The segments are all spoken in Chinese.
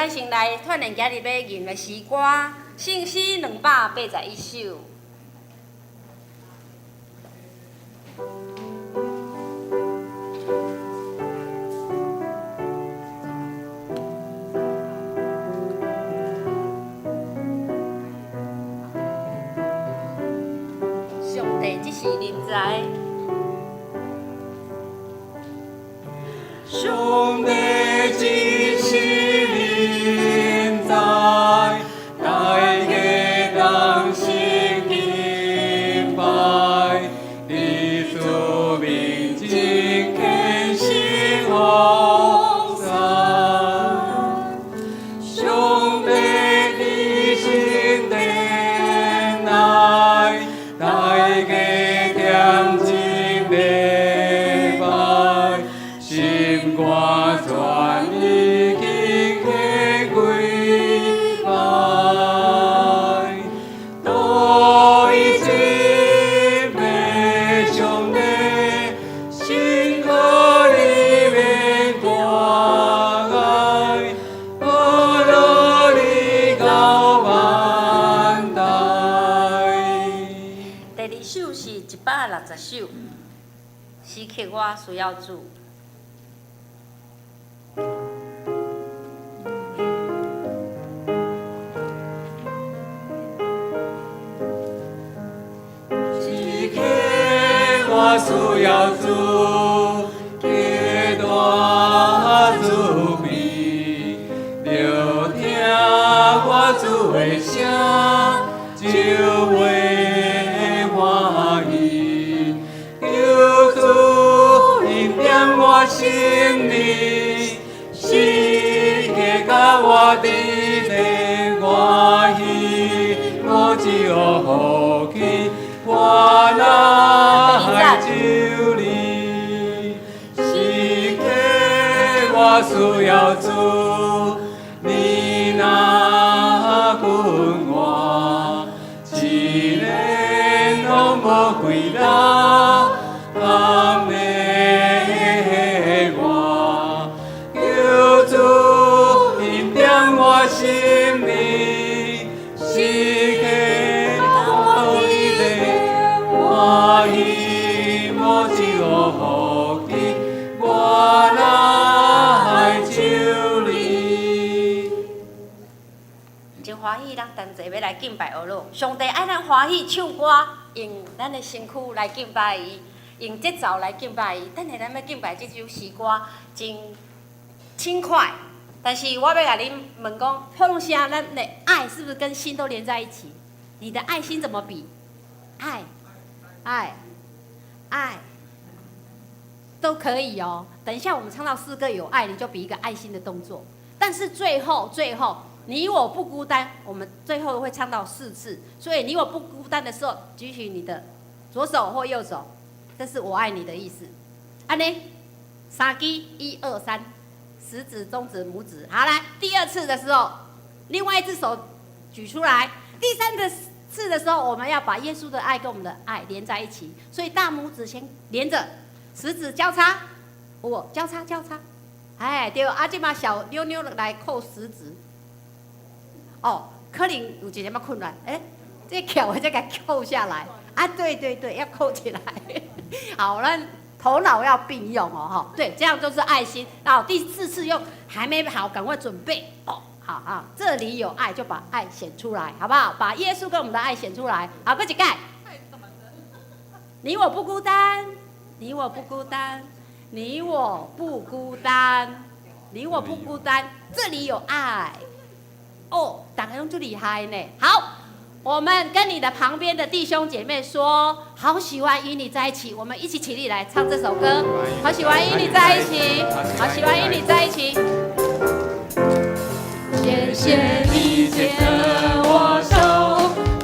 百姓来团练今日要吟的诗歌，圣诗281首。上帝即是临在。上帝只是临在，大家同心敬拜，你主名真虔诚奉上。上帝的神殿内，大家恬静礼拜。心肝全已经去跪拜，对真的上帝，心可里面大爱，我乐你到万代。第二首是160首，诗曲我需要主。我需要主，给大慈悲，就听我主的声，就会欢喜。求主引点我心里，世界甲我的内欢喜，我只有福气。我来救你，时刻我需要主，你若困我，一年拢无几日，暗的我，求主引点我心里，时刻我欢喜，我只有福气，我来救你。真欢喜，咱同齐要来敬拜俄罗。上帝爱咱欢喜唱歌，用咱的身躯来敬拜伊，用节奏来敬拜伊。等下咱要敬拜这首诗歌，真轻快。但是我要甲恁问讲，普通声，咱的爱是不是跟心都连在一起？你的爱心怎么比？爱，都可以哦。等一下我们唱到4个有爱，你就比一个爱心的动作。但是最后，你我不孤单，我们最后会唱到4次。所以你我不孤单的时候，举起你的左手或右手，这是我爱你的意思。安呢，3支1、2、3，食指、中指、拇指。好，来第2次的时候，另外一只手举出来。第3次的时候，我们要把耶稣的爱跟我们的爱连在一起，所以大拇指先连着，食指交叉，我交叉，哎，对，即马小妞妞来扣食指。哦，可能有一点仔困难，这扣的再给扣下来啊！对，要扣起来。好，那头脑要并用哦，对，这样就是爱心。然后第4次又还没好，赶快准备哦。好啊，这里有爱，就把爱显出来，好不好？把耶稣跟我们的爱显出来。好，过一盖。你我不孤单，你我不孤单，你我不孤单，你我不孤单。这里有爱。哦，大家都最厉害呢。好，我们跟你的旁边的弟兄姐妹说，好喜欢与你在一起。我们一起起立来唱这首歌。好喜欢与你在一起，好喜欢与你在一起。谢谢你牵着我手，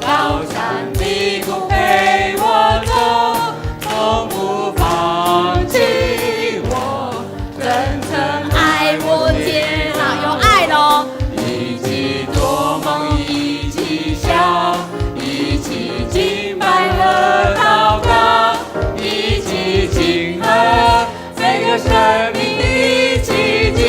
高山低谷陪我走，从不放弃我，真诚爱我接纳，有爱咯。一起做梦，一起笑，一起敬拜和祷告，一起庆贺这个生命的奇迹。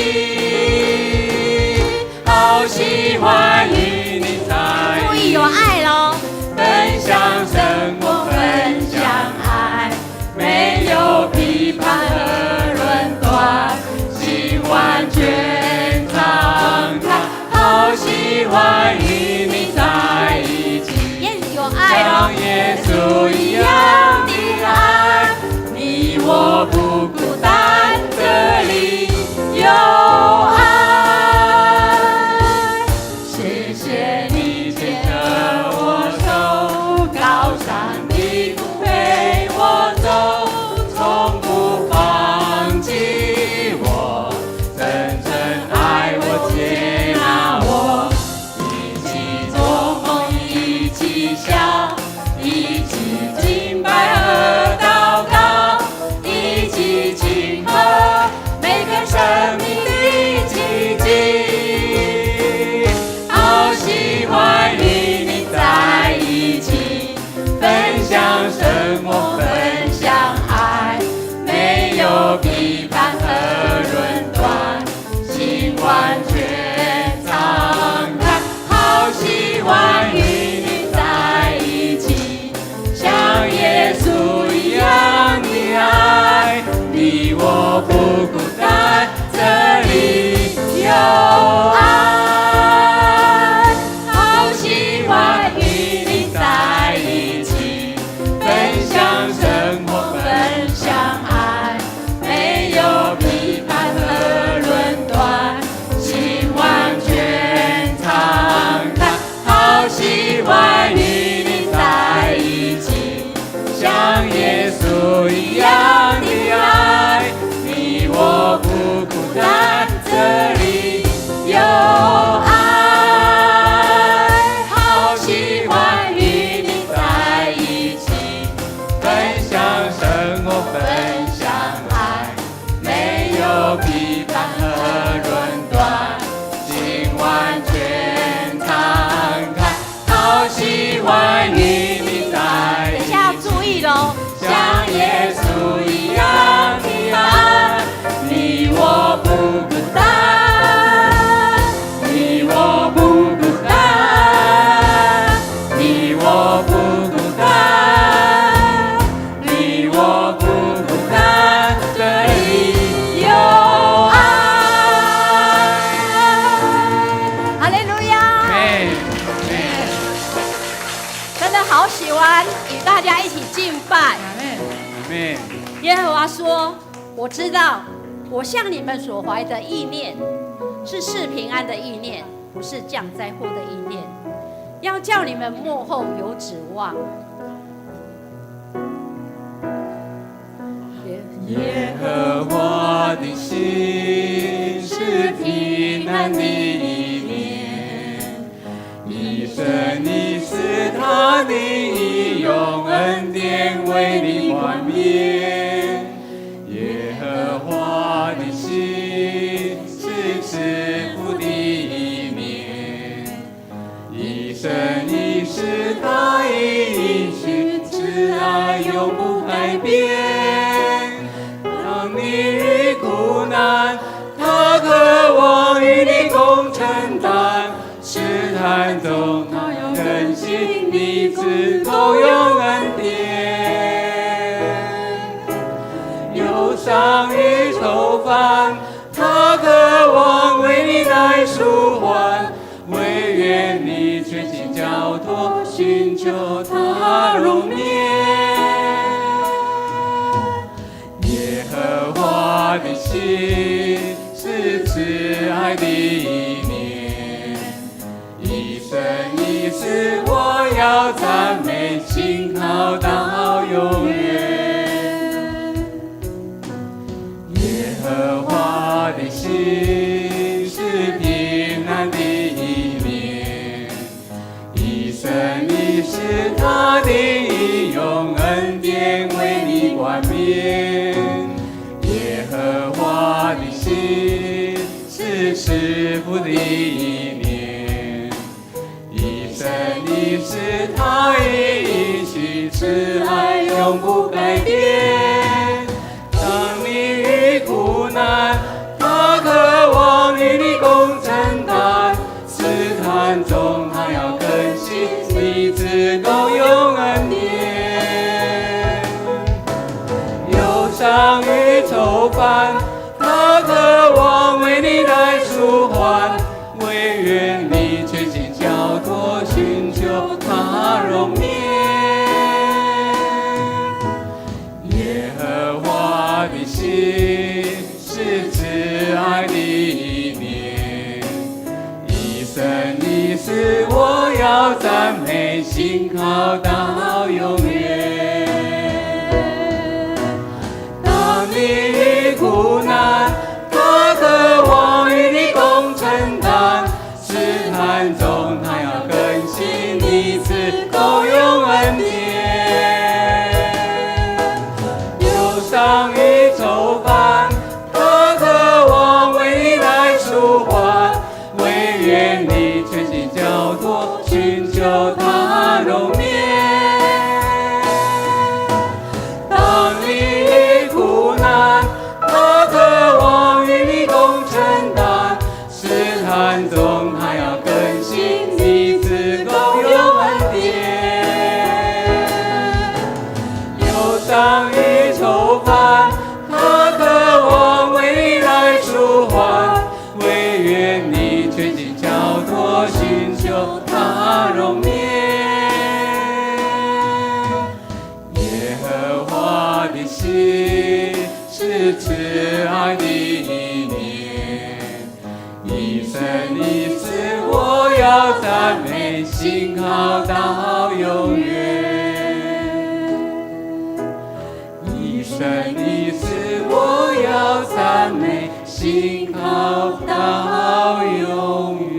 家一起敬拜。阿门。耶和华说：“我知道，我向你们所怀的意念是赐平安的意念，不是降灾祸的意念，要叫你们末后有指望。”耶和华的心是平安的意念，一生一世他的义用恩典为你冠冕。耶和华的心是赐福的意念，一生一世他的应许慈爱永不改变。你遇苦难，他渴望与你共承担；试探中，他要更新你，只够用恩典。忧伤与愁烦，他渴望为你来舒缓。唯愿你全心交托，寻求他容颜。他的心是慈爱的意念，一生一世我要赞美，信靠到永远。耶和华的心是平安的意念，一生一世他的义用恩典为你冠冕。耶和华的心是赐福的意念，一生一世他的应许慈爱永不改变。当你遇苦难，他渴望与你共承担；试探中，他要更新你，只够用恩典。忧伤与愁烦，他渴望为你来舒缓。唯愿你全心交托，寻求他容颜。耶和华的心是慈爱的意念，一生一世我要赞美，信靠到永远。你遇苦难，他渴望与你共承担；试探中，他要更新你，只够用恩典。忧伤与愁烦，他渴望为你来舒缓。唯愿你全心交托，寻求他容颜。他渴望与你共承担，试探中他要更新你，只够用恩典。忧伤与愁烦，他渴望为你来舒缓。唯愿你全心交托，寻求他容颜。耶和华的心是慈爱的意念，一生一世我要赞美，信靠到永远。一生一世我要赞美，信靠到永远。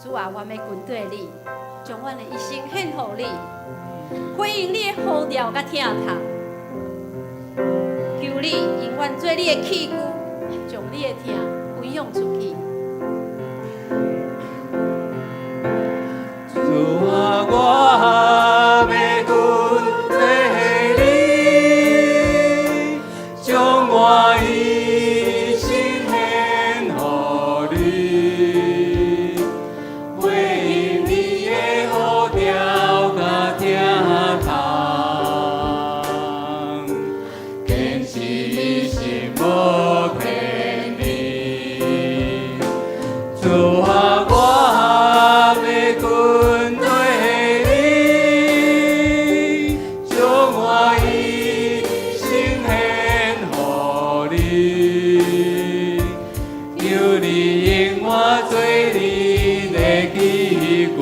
主啊，我们军队里，将我的一生献给你。回应你的呼召甲疼痛，求你永远做你的器具，将你的疼分享出去。主啊，我要跟随你，将我一生献给你，回应你的呼召甲疼痛，坚持一生无骗你。你引我做你的器具，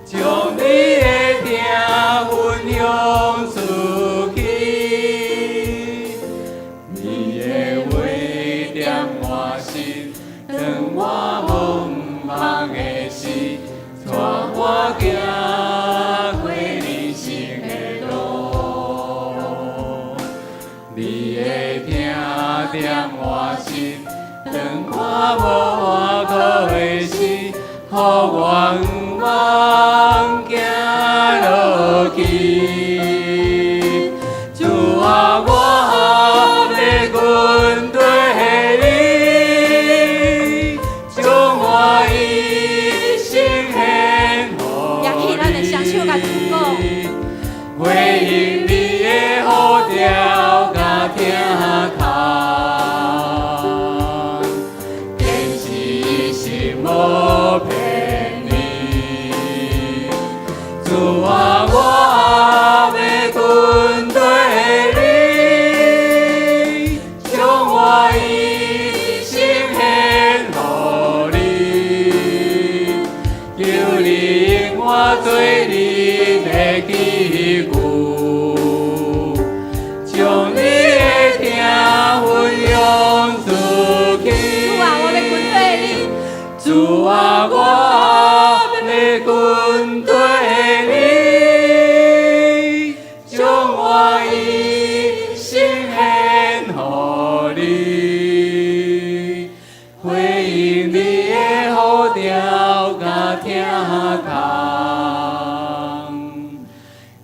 将你的听分享出去。你的话点我心，当我茫茫的时，带我行过人生的路。你的听点我心，当我无外口的时，予我茫行落去。主啊，我要跟对你，将我一生献予也去咱的双手甲主讲，回应你的呼召甲听靠，坚持心无骗你。主啊，我要跟对你，将我一生献予你，求你引我做你的器具，将你的听分享出去。主啊，我要跟对你。主啊，我要跟对你，将我一生献予你，回应你的呼召甲听靠，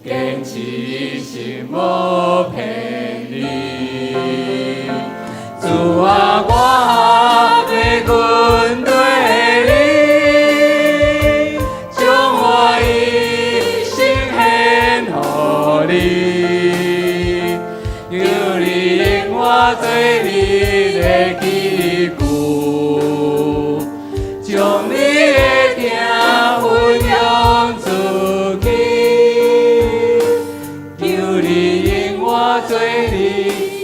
坚持心无骗你。主啊，我要跟对你，将我一生献予你，求你引我做你的器具，将你的听分享出去，求你引我做你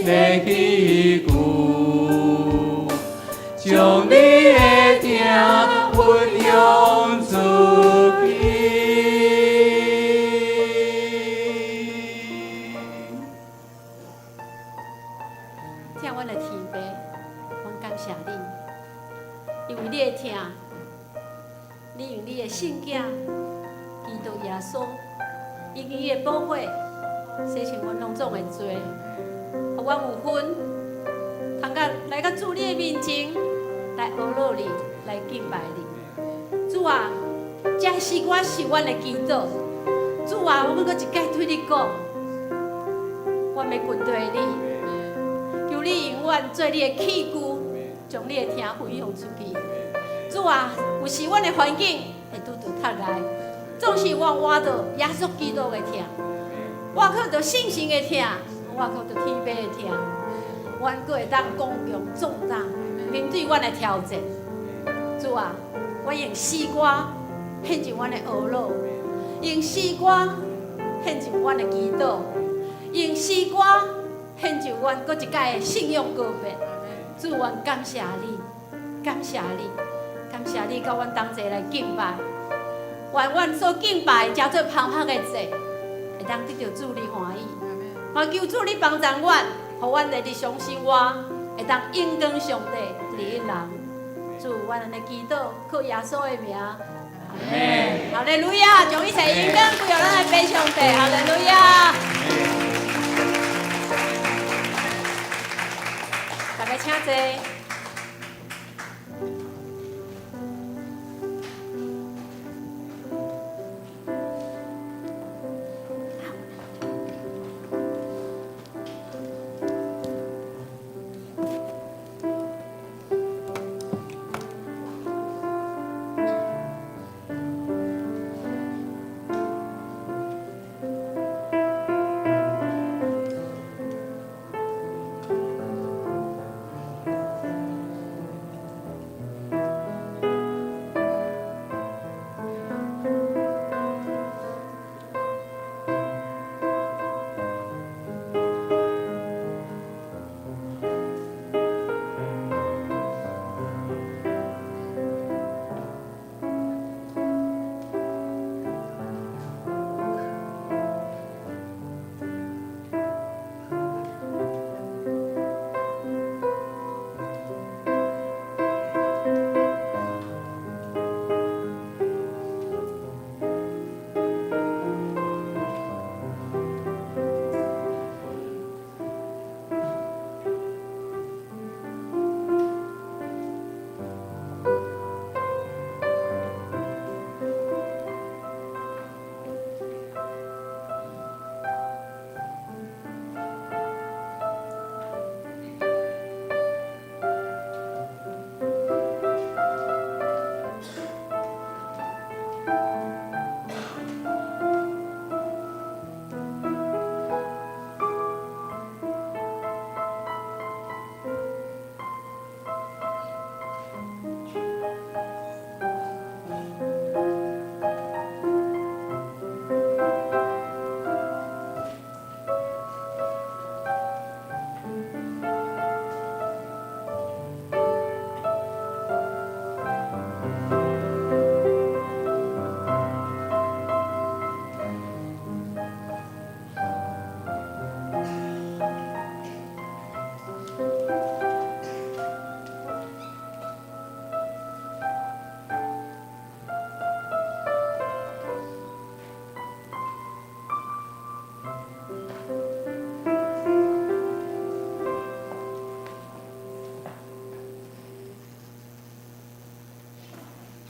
的器具。将你的听分享出去。听阮的天父，阮感谢你，因为你的听，你用你的圣子基督耶稣，以你的宝血洗清阮拢总的罪，互阮有份，通甲来到主你的面前，来学乐你，来敬拜你。主啊，这诗歌是阮的祈祷。主啊，我要搁一摆对你讲，我要跟对你，求你用阮做你的器具，将你的听分享出去。主啊，有时阮的环境会拄着塌来，总是我换着耶稣基督的听，我靠着信心的听，我靠着天父的听，阮搁会当刚强壮大，面对阮的挑战。主啊，我用诗歌献上阮的学乐，用诗歌献上阮的祈祷，用诗歌献上阮搁一摆的信仰告别。主，阮感谢你，感谢你，感谢你，甲阮同齐来敬拜。愿阮所敬拜叫做芳香的祭，会当得到主你欢喜。嘛求主你帮助阮，互阮的日常生活会当应光上帝第一人。主，阮安尼祈祷，靠耶稣的名。阿门。哈利路亚！将一切应光归于咱的父上帝。哈利路亚！大家请坐。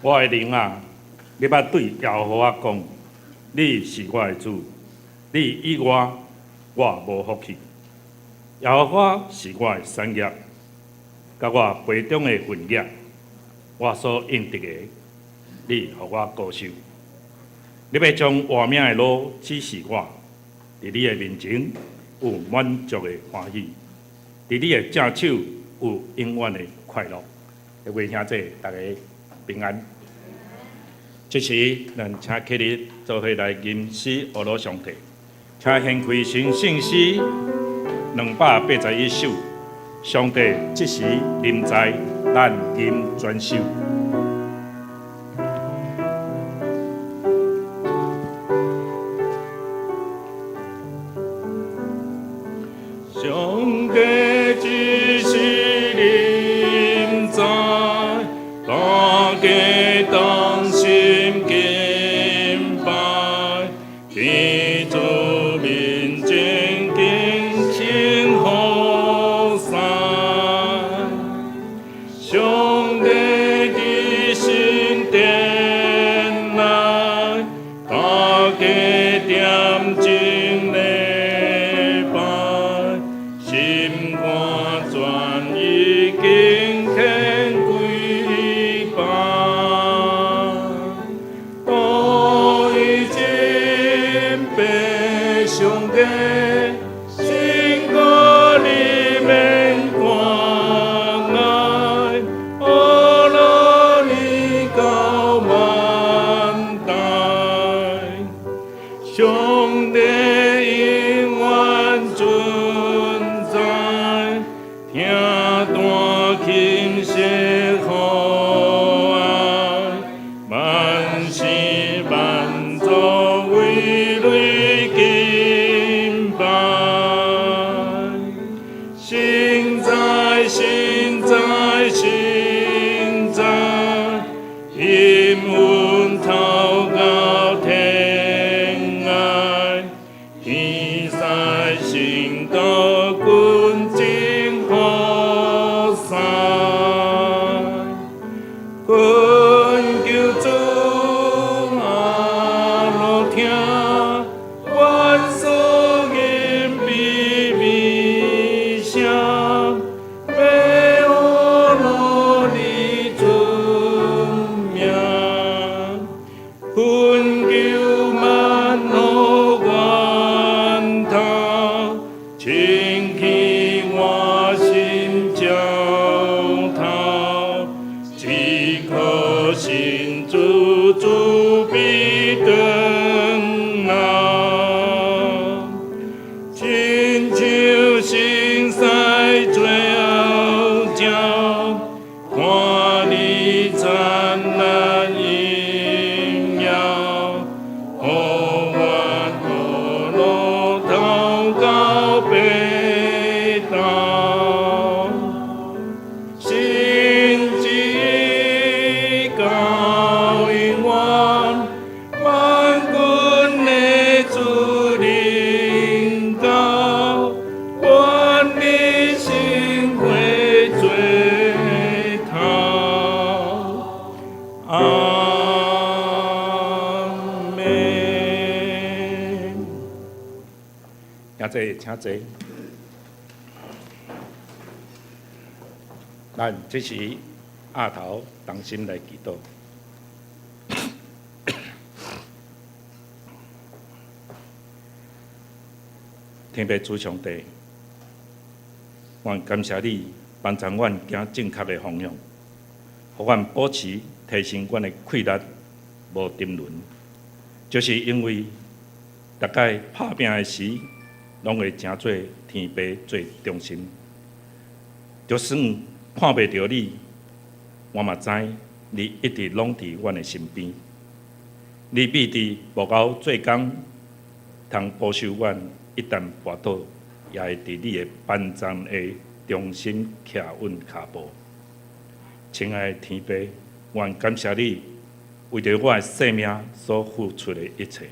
我的灵啊，你捌对耶和华讲：你是我的主，你以外我无福气。耶和华是我的产业，甲我杯中的份额，我所应得的，你予我高收。你要将活命的路指示我，伫你的面前有满足的欢喜，伫你的正手有永远的快乐。各位兄弟，大家平安。这时，咱请起立，做伙来吟诗阿罗上帝，请献开新圣诗281首。上帝这时临在，咱今专守。上帝这时临在，大家当心敬拜，天主面前敬请好善。上帝的神殿内，大家点睛礼拜，心肝全已经献归拜。多已经被上帝心歌里面关爱，阿罗尼高万代，上帝永远存在，听大倾泻厚爱，万事万作为泪敬拜，现在现在现在，因阮透到天涯，天使心到君真好善，恳求主阿罗听，阮所言秘密声，要阿罗你尊名，恳求万福源头，清起我心焦头，只可信主主必等候，亲像心塞最后照，看你灿烂荣耀，互阮阿罗祷告北道，心之高永远，万军的主领导，愿你心会最头。阿门。请坐，请坐。咱这时压头同心来祈祷。天父主上帝，愿感谢你帮助阮行正确的方向，互阮保持提升阮的气力，无沉沦。就是因为大概拍拼的时，拢会诚做天父做中心。就算看袂到你，我嘛知你一直拢伫阮的身边。你必伫幕后做工，通保守阮，一旦跌倒，也会伫你的板杖下重新徛稳脚步。亲爱的天父，愿感谢你为着我的生命所付出的一切。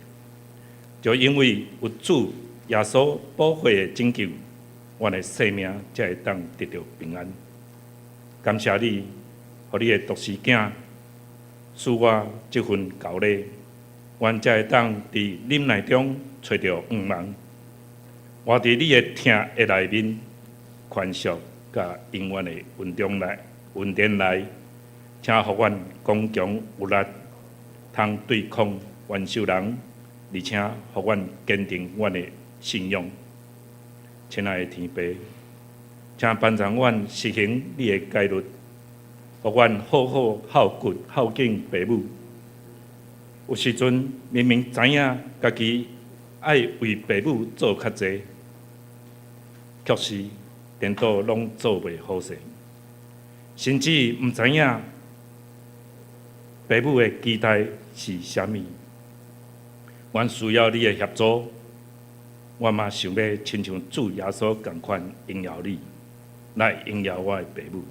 就因为有主耶稣宝血的拯救，我的生命才会当得到平安。感谢你，互你的独生囝赐我这份厚礼，愿才会当伫忍耐中找到光芒，活伫你的听的内面，宽恕甲永远的恩典内，请互阮刚强有力，通对抗元首人，而且互阮坚定阮的信仰。亲爱的天父，请帮助阮实行你的戒律，互阮好好孝敬父母。有时阵明明知影家己爱为父母做较济，却是颠倒拢做袂好势，甚至毋知影父母的期待是啥物。阮需要你的协助，我嘛想要亲像主耶稣共款荣耀你，来荣耀我的父母。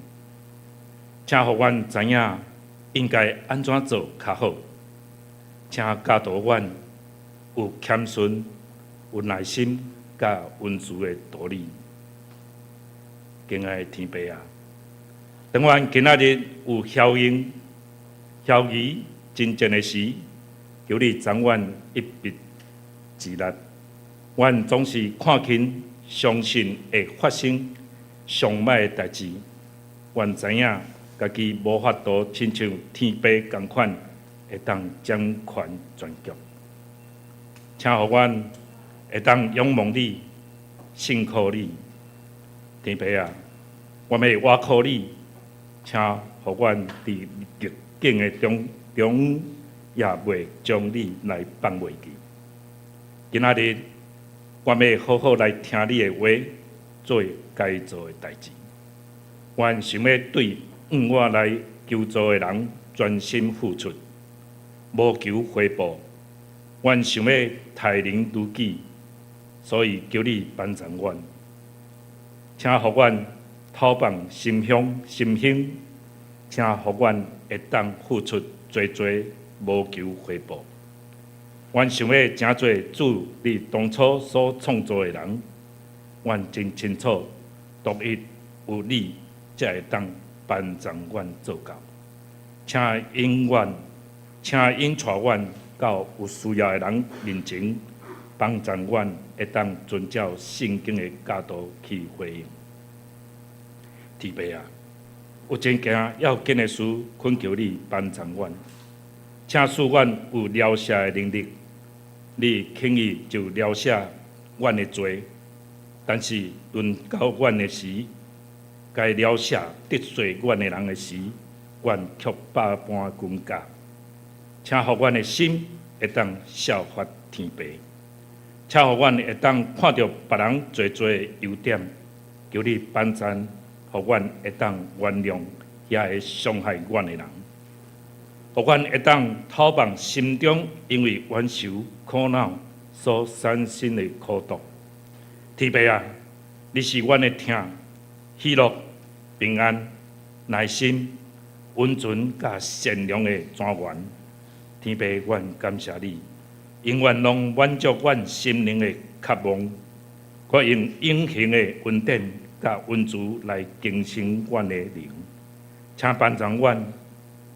请互阮知影应该安怎做较好，请教导阮有谦逊、有耐心、甲温慈的道理。敬爱的天父啊，当阮今仔日有效疑真正的时，求你掌阮一笔之力。阮总是看轻、相信会发生上歹的代志。阮知影家己无法度亲像天父共款，会当掌权全局。请互阮会当仰望你、信靠你。天父啊，我要倚靠你，请互阮伫逆境的中也袂将你来放袂记。今仔日，我要好好来听你的话，做该做的代志。阮想要对我来求助的人专心付出，无求回报。阮想要待人如己，所以求你帮助阮，请互阮讨放心胸，请互阮会当付出多多，无求回报。阮想要诚做主你当初所创造的人，阮真清楚，独一有你才会当帮助阮做到。请引带阮到有需要的人面前，帮助阮会当遵照圣经的教导去回应。天父啊，有真件要紧的事，恳求你帮助阮，请使阮有疗赦的能力。你轻易就疗赦阮的罪，但是轮到阮的时，该疗赦得罪阮的人的时，阮却百般冤家。请互阮的心会当效法天父，请互阮会当看到别人做的优点，求你帮助，互阮会当原谅遐会伤害阮的人。互阮会当讨放心中因为冤仇苦恼所产生的苦毒。天父啊，你是阮的听、喜乐、平安、耐心、温存甲善良的泉源。天父，阮感谢你，永远拢满足阮心灵的渴望，我用永恒的恩典甲温慈来更新阮的灵，请帮助阮。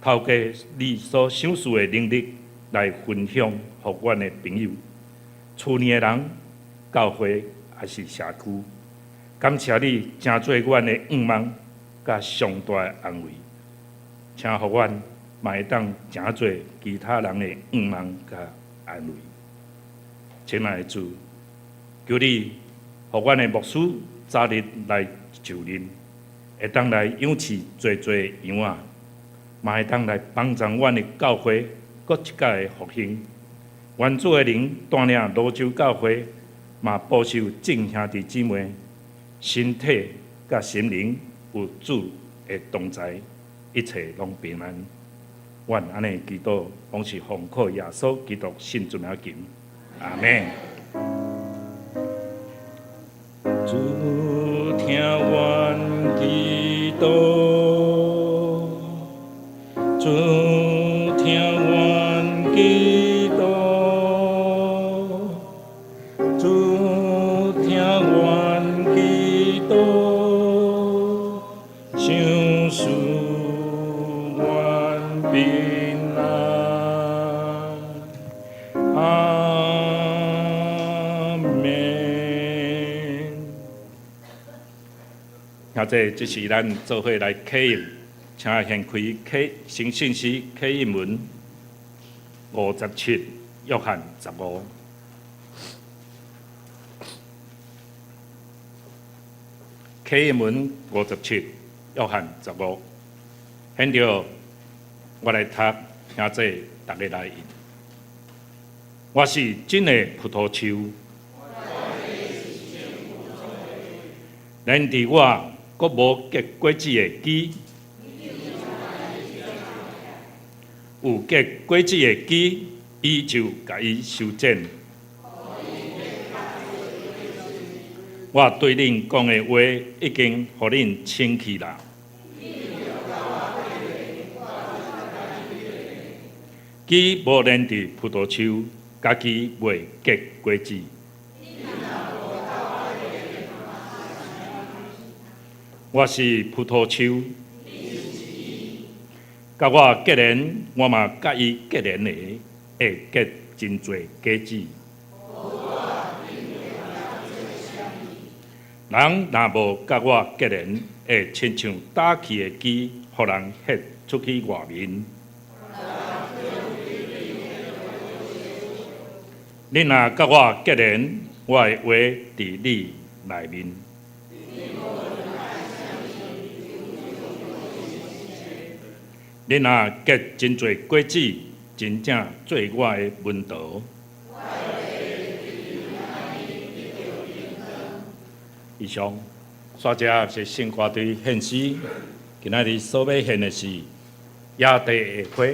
透过你所赏赐的能力来分享，互阮的朋友、厝里的人、教会还是社区，感谢你成做阮的愿望，甲上大的安慰，请互阮嘛会当成做其他人的愿望甲安慰。亲爱的主，求你互阮的牧师早日来就任，会当来养饲多多羊仔。嘛会当来帮助阮的教会，搁一届的复兴。原主的灵带领罗州教会，嘛保守众兄弟姊妹，身体甲心灵有主的同在，一切拢平安。阮安尼祈祷，拢是奉靠耶稣基督圣主名求，阿门。主听阮祈祷。主听阮祈祷，主听阮祈祷，想使阮平安。者即是咱做伙来启应，请掀开新信息启应文57，约翰15。启应文57，约翰15。现着我来读，兄弟大家来应。我是真的葡萄树，然伫我阁无结果子的枝，有结果子的枝，伊就甲伊修剪。我对恁讲的话，已经互恁清气啦。枝无连伫葡萄树，家己袂结果子。我是葡萄树，甲我结连，我嘛甲伊结连的，会结真侪果子。人若无甲我结连，会亲像打去的枝，互人ฮ็出去外面。你若甲我结连，我的话伫你内面。你若结真侪果子，真正做我的门徒。以上，煞遮是圣歌队献诗，今仔日所要献的是野地的花。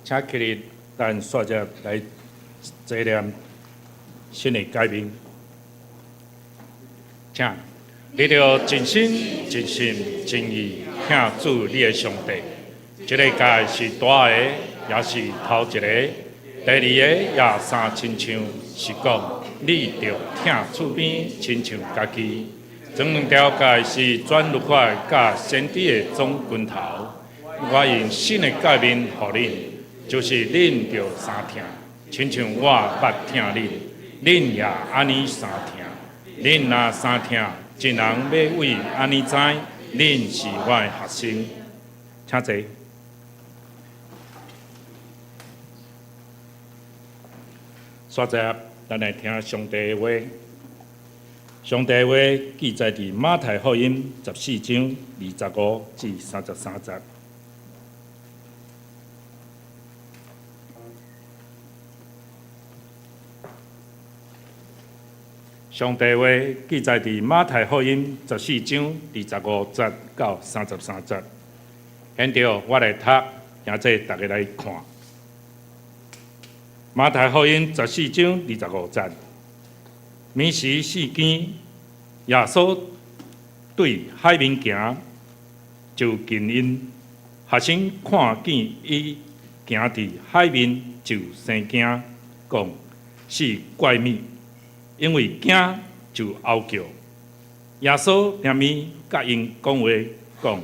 请起立，咱煞遮来纪念新的改名。请，你着真心、真心、真意听主你的上帝。这个界是大个，也是头一个；第二个也三亲像，是讲你着听厝边亲像家己。前两条界是转律法甲先知的总拳头。我用新的界面予恁，就是恁着三听，亲像我捌听恁，恁也安尼三听。恁若三听，一人要为安尼知，恁是我的学生。请坐。刷者，咱来听上帝的话。上帝的话记载伫马太福音14章25至33节。上帝话记载伫马太福音14章25节到33节。现着我来读，并且大家来看。马太福音14章25节，暝时四更，耶稣对海面行，就近因。学生看见伊行伫海面，就生惊，讲是怪物。因为惊就嗷叫，耶稣连咪甲因讲话，讲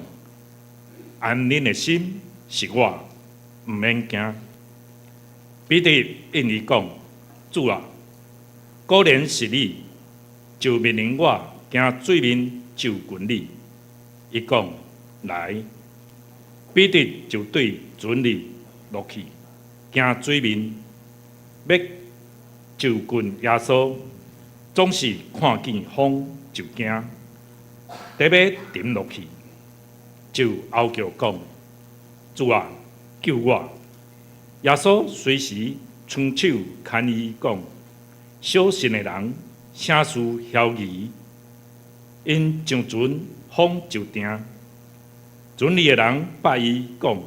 安恁的心是我，毋免惊。彼得应伊讲：主啊，果然是你，就命令我行水面就近你。伊讲来，彼得就对船里落去，行水面，要就近耶稣。总是看见风就惊，得要沉落去，就嗷叫讲：主啊，救我！耶稣随时伸手牵伊讲：小信的人，啥事晓疑？因上船，风就停。船里的人拜伊讲：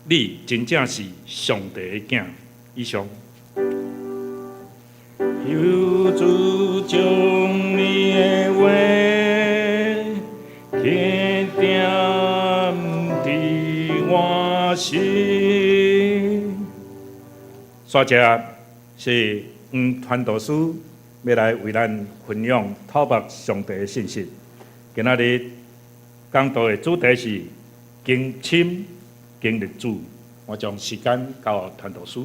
你真正是上帝的囝。以上。有主将你的话刻定伫我心。刷者是传道师要来为咱分享讨白上帝的信息。今仔日讲道的主题是经亲经历主。我将时间交予传道师。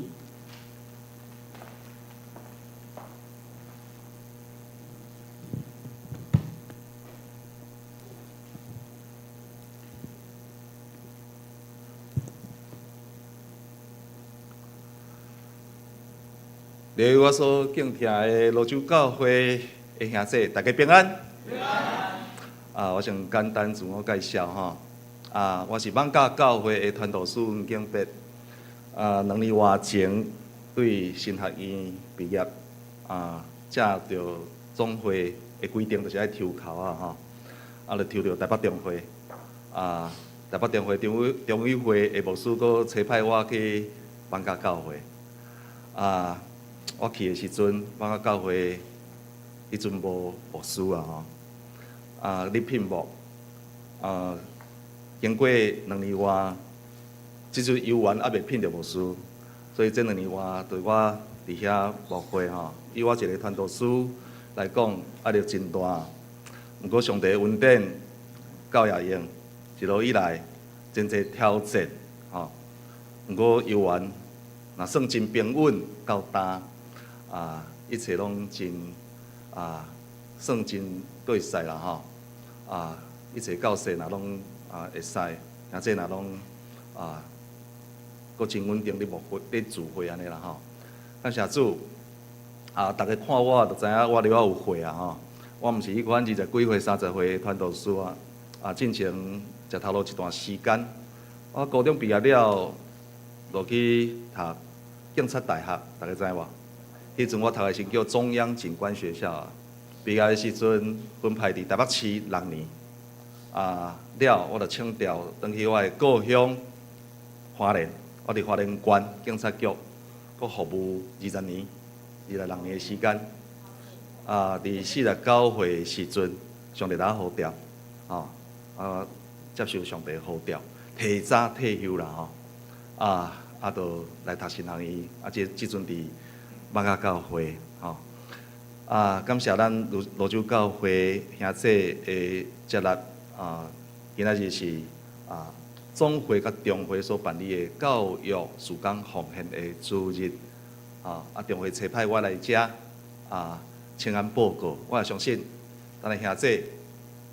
你我所敬听的罗州教会的兄弟，大家平安。平安。我想简单自我介绍哈。我是艋舺教会的传道师黄景伯。2年外前对神学院毕业，才着总会的规定，就是爱抽考就抽着台北中会。台北中会中委会的牧师阁差派我去艋舺教会。我去的时阵，艋舺教会迄阵无牧师咧聘牧，经过2年外，即阵游园还袂聘着牧师，所以这2年外对我伫遐牧会以我一个传道师来讲，压力真大。毋过上帝的恩典教也用，一路以来真侪挑战毋过游园若算真平稳到担。一切拢真算真对势啦一切到势若拢会使，而且若拢阁真稳定咧牧会咧聚会安尼啦感谢主大家看我就知影我了有会我毋是迄款20几岁、30岁的传道师进前食头路一段时间，我高中毕业了，落去读警察大学，大家知无？迄阵我读的是叫中央警官学校毕业的时阵分派伫台北市6年，了我就请调转去我的故乡花莲，我伫花莲县警察局，阁服务20年，26年的时间。伫49岁的时阵，上帝打呼召，接受上帝的呼召，提早退休啦就来读神学院，即阵伫艋舺教会感谢咱罗州教会兄弟的接纳今仔日是总会甲中会所办理的教育事工奉献的主日中会差派我来遮请安报告，我也相信咱的兄弟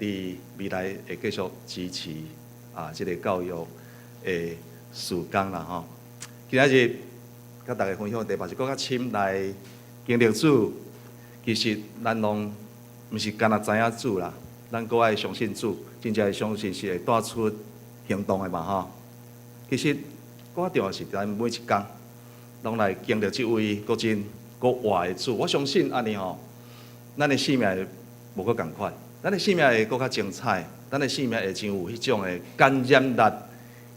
伫未来会继续支持即个教育的事工啦吼。今仔日甲大家分享的题目是讲较深来经历主，其实咱拢毋是干那知影主啦，咱搁爱相信主，真正会相信是会带出行动的嘛吼。其实更重要是咱每一工拢来经历即位搁真搁活的主，我相信安尼吼，咱的生命会无搁共款，咱的生命会搁较精彩，咱的生命会真有迄种的感染力，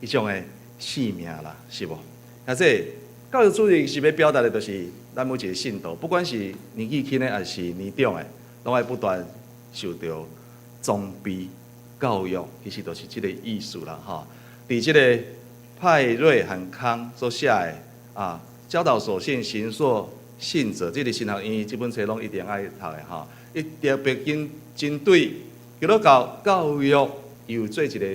迄种的生命啦，是无？啊，这教育主义是要表达的，就是咱每一个信徒，不管是年纪轻的还是年长的，拢爱不断受到装备教育，其实就是即个意思啦，吼。伫即个派瑞汉康所写的教导所信，行所信者，即个神学院即本册拢一定爱读的吼。伊特别针对基督教育又做一个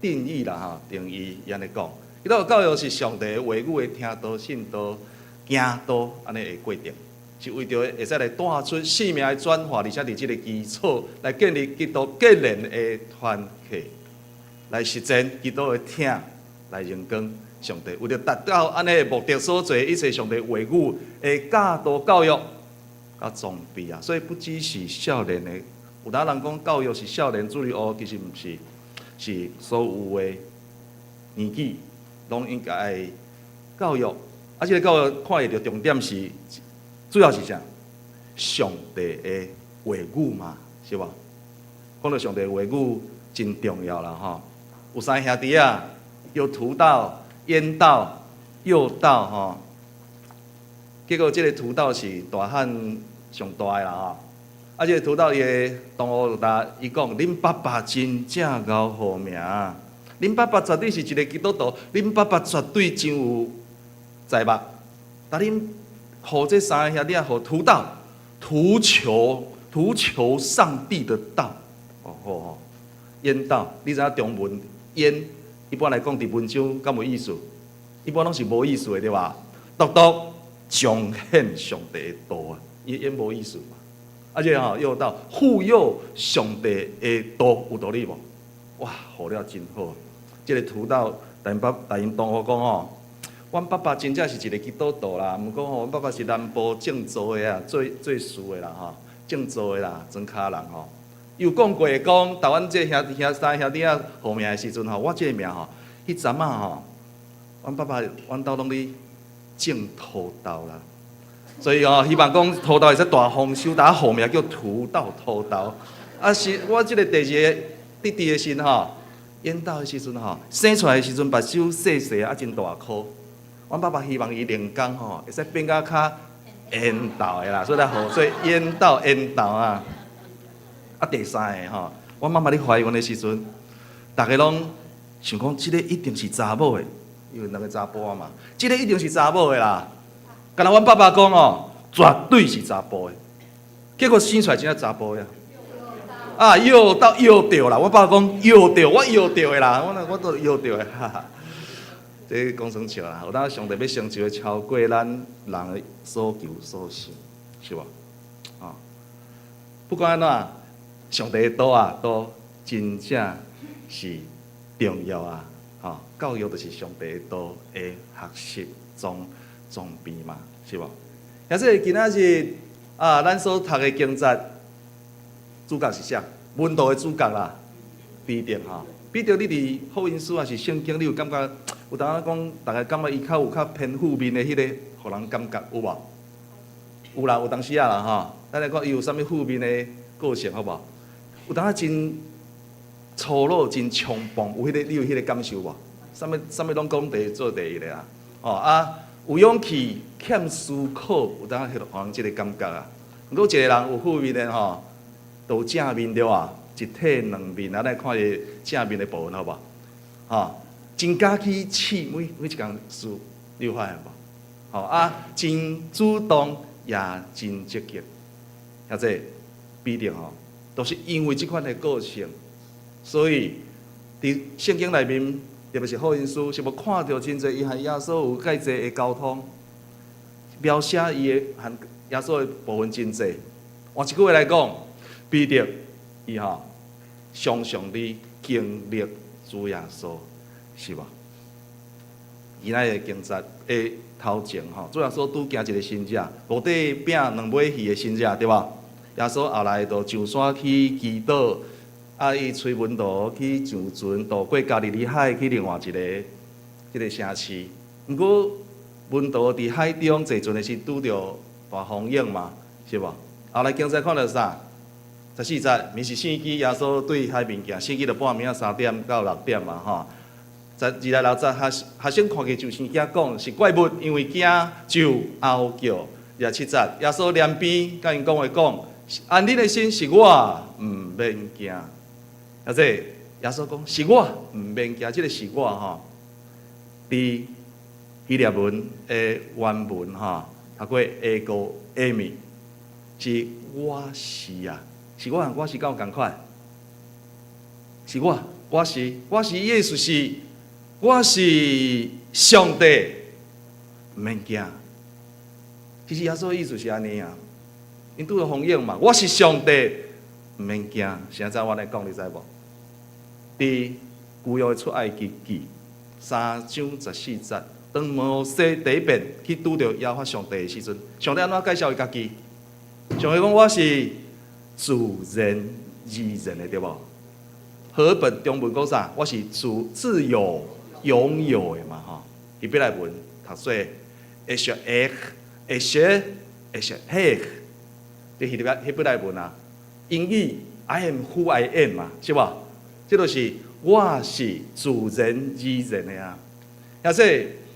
定义啦，吼，定义伊安尼讲。基督教育是上帝话语的听道、信道、行道安尼的过程，是为着会使来带出生命的转化，而且伫即个基础来建立基督个人的团契，来实践基督的听，来荣光上帝。为着达到安尼的目的所做，一切上帝话语的教导教育甲装备所以不只是少年的。有当人讲教育是少年主义其实毋是，是所有的年纪。拢应该教育，即个教育看会到重点是，主要是啥？上帝的话语嘛，是无？讲到上帝的话语真重要啦吼。有三兄弟有屠道、烟道、诱道吼。结果即个屠道是大汉上大的啦吼。即个屠道伊的同学伊讲：恁爸爸真正贤好命。恁爸爸绝对是一个基督徒，恁爸爸绝对真有才华。但恁互这三个兄弟互屠道，图求上帝的道。烟道，你知影中文烟一般来讲伫文章敢有意思？一般拢是无意思的对吧？独彰显上帝的道烟无意思嘛。即个诱道护佑上帝的道有道理无？哇，好了真好。即个屠道，但因同学讲阮爸爸真正是一个基督徒啦，毋过阮爸爸是南部种植的最熟的啦种植的啦，庄卡人又讲过讲，台湾这三兄弟好命的时阵我这个命迄阵阮爸爸阮兜拢咧种土豆啦，所以希望讲土豆会使大丰收，大家好命叫土豆。是我即个第二个弟弟的时烟道的时阵生出来的时阵目睭细细真大颗。阮爸爸希望伊灵工会使变甲较烟道的啦，所以来好做烟道第三个阮妈妈咧怀孕的时阵，大家拢想讲，即个一定是查某的，因为两个查甫嘛，即个一定是查某的啦。敢若阮爸爸讲绝对是查甫的，结果生出来真正查甫的。诱着啦！我爸讲诱着，我诱着的啦，我都诱着的，哈哈。这讲算笑啦，有当上帝要成就的超过咱人的所求所想，是无？不管安怎，上帝的道都真正是重要教育就是上帝的道的学习装备嘛，是无？也是今仔日咱所读的经节。主角是啥？文道的主角啦，必定必定你伫福音书还是圣经，你有感觉有当讲，大家感觉伊有较偏负面的迄个，互人感觉有无？有啦，有当时啦咱来讲伊有啥物负面的个性，好无？有当真粗鲁、真冲动，有你有迄个感受无？啥物拢讲做第一个有勇气、欠思考，有当互人即个感觉毋过一个人有负面的都正面对一体两面咱看下正面的部分好无？真敢去试每一件事，你有发现无？真主动也真积极，或者必定吼，都是因为即款的个性，所以伫圣经内面，特别是福音书，是无看到真侪伊和耶稣有介侪的沟通，描写伊的和耶稣的部分真侪。换一句话来讲，必定伊吼常常地经历主耶稣，是无？伊那个经节的头前吼，主耶稣拄行一个新者，无底饼两尾鱼的新者，对吧？耶稣后来就上山去祈祷，伊吹门徒去上船，渡过加利利海去另外一个迄个城市。毋过门徒伫海中坐船的时拄着大风影嘛，是无？后来经节看到啥？14节，明是圣经，耶稣对海面行，圣经就半暝啊3点到6点嘛，吼。22来6节，学生看见就生囝讲是怪物，因为囝就嗷叫。27节，耶稣连边甲因讲话讲，安恁的心是我，毋免惊。或者耶稣讲是我，毋免惊，即个是我吼。伫希腊文的原文吼，读过 ego eimi， 是我是啊，是我和我是敢有共款？是我是耶稣是。我是上帝，毋免惊。其实耶稣的意思是安尼啊，因拄着风影嘛。我是上帝，毋免惊。现在我安尼讲，你知无？伫旧约的出埃及记3章14节，当摩西第一遍去拄着耶和华上帝的时阵，上帝安怎介绍伊家己？上帝讲我是自然而然的，对无？和本中文讲啥？我是自由。拥有的嘛吼，希伯来文读做 eshech， 这希伯来文啊，英语 I am who I am 嘛，是无？这就是我是自然而然的啊。也说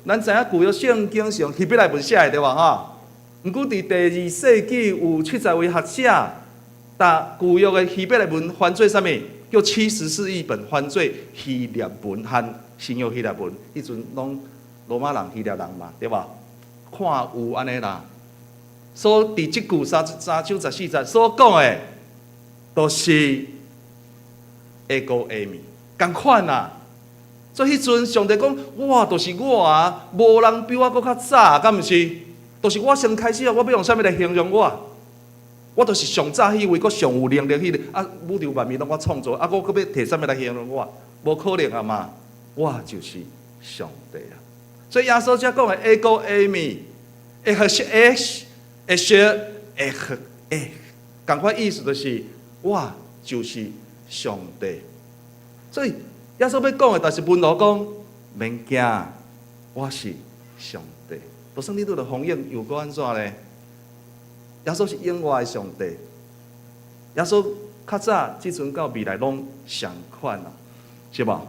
咱知影旧约圣经是用希伯来文写的对吧？吼，毋过伫第2世纪有70位学者，把旧约的希伯来文翻做啥物？叫74亿本翻做希腊文和新约希腊文，迄阵拢罗马人、希腊人嘛，对吧？看有安尼啦。所以伫即句3章14节所讲的，都是 ego eimi， 同款啦。所以迄阵上帝讲，我就是我啊，无人比我搁较早，敢毋是？都是我先开始啊！我要用啥物来形容我？我就是上早迄位，搁上有能力迄个啊！宇宙万物拢我创造，啊！我搁要摕啥物来形容我？无可能啊嘛！我就是上帝啊！所以耶稣才讲的 ego eimi， 同款意思就是我就是上帝。所以耶稣要讲的，但是门徒讲免惊，我是上帝。就算你拄着风影，又搁安怎呢？耶稣是永活的上帝，耶稣较早即阵到未来拢相款啊，是无？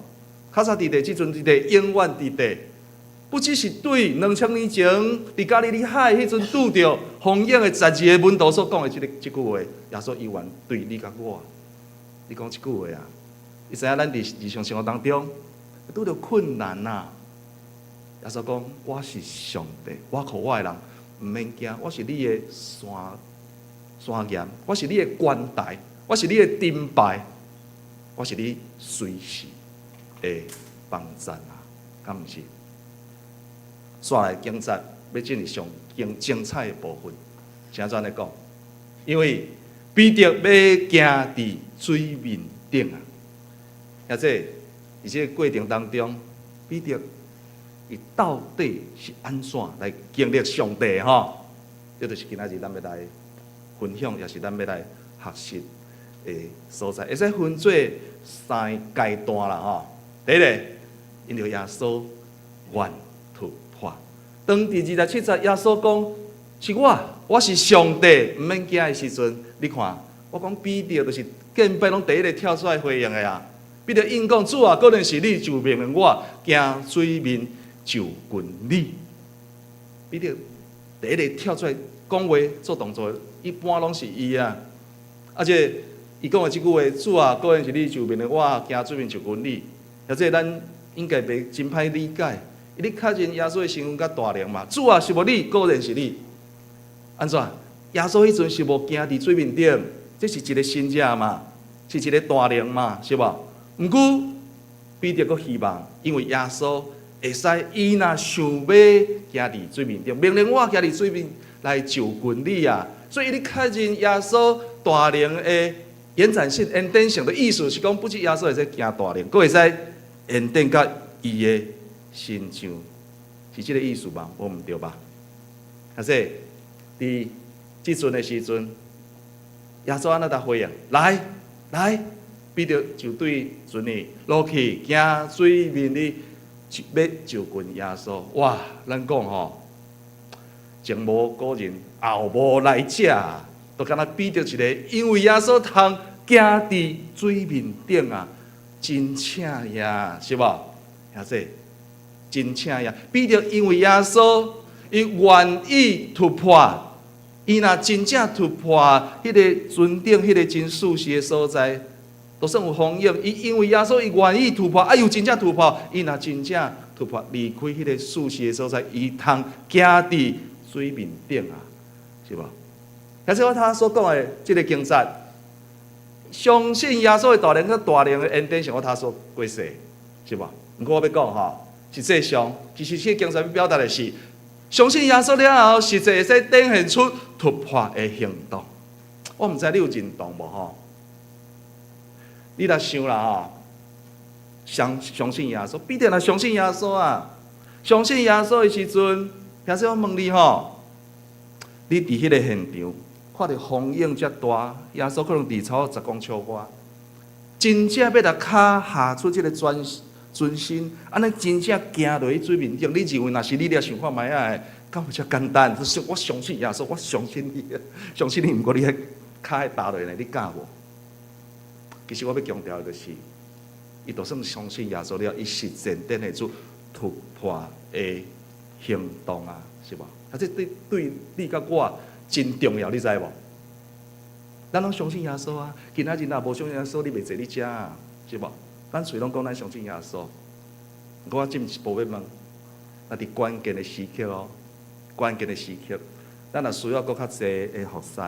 较早伫地，即阵伫地，永远伫地。不只是对2000年前伫加利利海迄阵拄着风影的12个门徒所讲的即句话，耶稣永远对你甲我，你讲即句话啊！你知影咱伫日常生活当中拄着困难啊，耶稣讲我是上帝，我靠我的人。毋免惊，我是你的山岩，我是你的关台，我是你的盾牌，我是你随时的帮衬啊，敢毋是？煞来经节要进入上精彩的部分，是安怎来讲？因为彼得要行伫水面顶啊，或者伫这个过程当中，彼得。伊到底是安怎来经历上帝吼？这就是今仔日咱要来分享，也是咱要来学习的所在。会使分做3阶段啦吼。第一个，因着耶稣愿突破。当第27节耶稣讲是我是上帝，毋免惊的时阵，你看，我讲彼得就是见摆拢第一个跳出来回应的啊。彼得应讲主啊，可能是你就命令我行水面。就近你，彼得第一个跳出来讲话做动作，一般拢是伊啊。而且伊讲的即句话，主啊，果然是你就命令我行水面就近你。或者咱应该袂真歹理解，你看见耶稣的身份较大量嘛？主啊，是无你，果然是你。安怎？耶稣迄阵是无行伫水面顶，这是一个神者嘛，是一个大能嘛，是无？毋过彼得佫希望，因为耶稣会使，伊若想要行伫水面顶，命令我行伫水面来就近你啊。所以你确认耶稣大能的延展性、恩典性的意思是讲，不止耶稣会使行大能，佫会使恩典甲伊的身上，是即个意思吧？我毋对吧？啊说，伫即阵的时阵，耶稣安怎答回应？来，彼得就对船呢落去，行水面里要就近耶稣。哇，咱讲吼，前无古人，后无来者，都敢若彼得一个，因为耶稣通行伫水面顶啊，真请呀，是无？啊说，真请呀，彼得因为耶稣，伊愿意突破。伊若真正突破迄个船顶迄个真舒适的所在，就算有风影，伊因为耶稣伊愿意突破，又真正突破，伊若真正突破离开迄个舒适的所在，伊通行伫水面顶啊，是无？但是他所讲的即个经节，相信耶稣的大能跟大能的恩典，像他所过说，是无？毋过我要讲吼，实际上其实这个经节要表达的是。相信耶稣了后，实际会使展现出突破的行动。我毋知你有认同无吼？你若想啦吼，相信耶稣，必定来相信耶稣啊！相信耶稣的时阵，假设我问你吼，你伫迄个现场看到风影遮大，耶稣可能伫超10公尺外，真正要甲骹下出即个转身，安尼真正行落去水面顶，你认为若是你了想看卖啊？敢有遮简单？我相信耶稣，我相信你，相信你。毋过你迄骹迄踏落来，你敢无？其实我要强调的就是，伊就算相信耶稣了，伊实践展现出突破的行动啊，是无？啊，这对你甲我真重要，你知无？咱拢相信耶稣啊，其他人若无相信耶稣，你袂坐你遮啊，是无？咱虽拢讲咱相信耶稣，我进一步要问，啊，伫关键的时刻哦，关键的时刻，咱若需要搁较侪的服侍，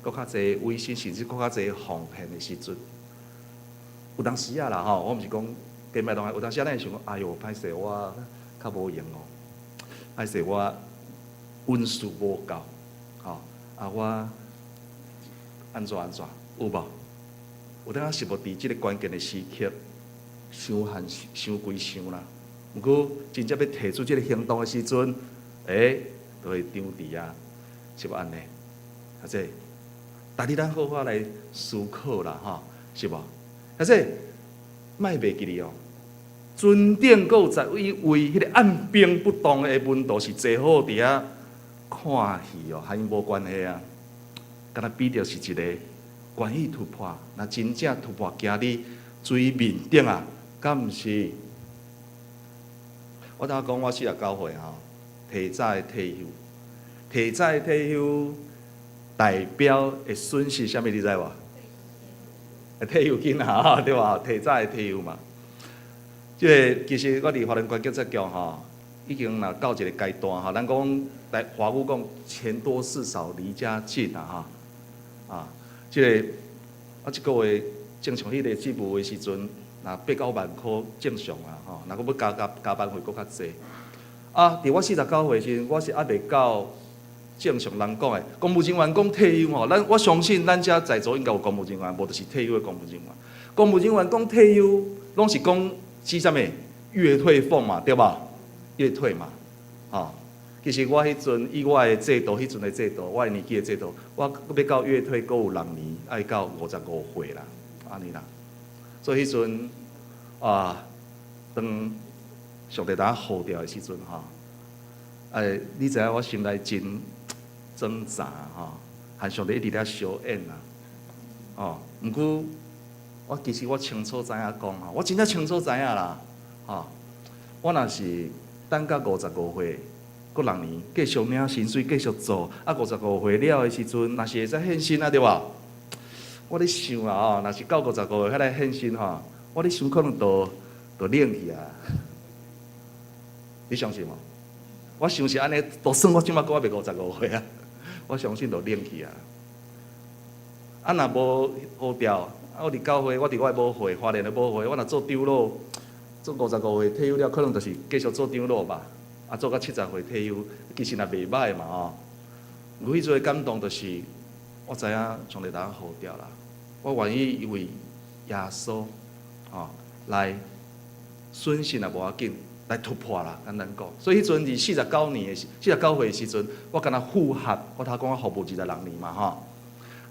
搁较侪委身，甚至搁较侪奉献的时阵，有当时啊啦吼，我毋是讲跟麦当有当时啊，咱会想讲，哎哟，歹势我较无用哦，歹势我温数无够，吼，啊我安怎，有无？有当是无伫即个关键的时刻。伤寒伤归伤啦，毋过真正要提出即个行动的时阵，就会张弛啊，是无安尼？啊这，但你咱好好来思考啦，吼，是无？啊这，莫袂记哩哦。船顶佫有10位迄个按兵不动的门徒是坐好伫遐看戏哦，和因无关系啊。敢若彼得是一个愿意突破，若真正突破行伫水面顶啊。敢毋是？我当讲我四十教会吼，提早退休代表的损失啥物？你知无？退休金啊，对吧？提早退休嘛。即个其实我伫华人关警察局吼，已经到一个阶段吼，咱讲在华语讲钱多事少离家近啊哈即个即个月正常迄个职务的时阵。那8、9万块正常啊，吼，若佫要加班费佫较济。啊，伫我49岁时，我是还袂到正常人讲的公务人员讲退休吼，我相信咱遮在座应该有公务人员，无就是退休的公务人员。公务人员讲退休，拢是讲是啥物？月退俸嘛，对吧？月退嘛，吼。其实我迄阵以我的制度，迄阵的制度，我的年纪的制度，我要到月退，佫有6年，爱到55岁啦，安尼啦。所以迄阵啊，当上帝呾呼调的时阵吼，你知影我心内真挣扎吼，和上帝一直咧相演啦。哦，毋过我其实我清楚知影讲吼，我真正清楚知影啦。吼，我若是等到55岁，过6年继续领薪水，继续做，啊55岁了的时阵，若是会使献身啊，对吧？我咧想啊，若是到55岁遐来献身吼，我咧想可能都冷去啊。你相信无？我想是安尼，就算我即摆还袂55岁啊，我相信就冷去啊。啊，若无好调，我伫教会，我伫我的母会，花莲的母会，我若做长老，做55岁退休了，可能就是继续做长老吧。啊，做到70岁退休，其实也袂歹嘛吼。有迄阵感动，就是我知影上帝当好调啦。我愿意为耶稣吼来顺信也无要紧，来突破啦，简单讲。所以迄阵是49岁的时阵，我敢若符合我头讲我服务26年嘛吼，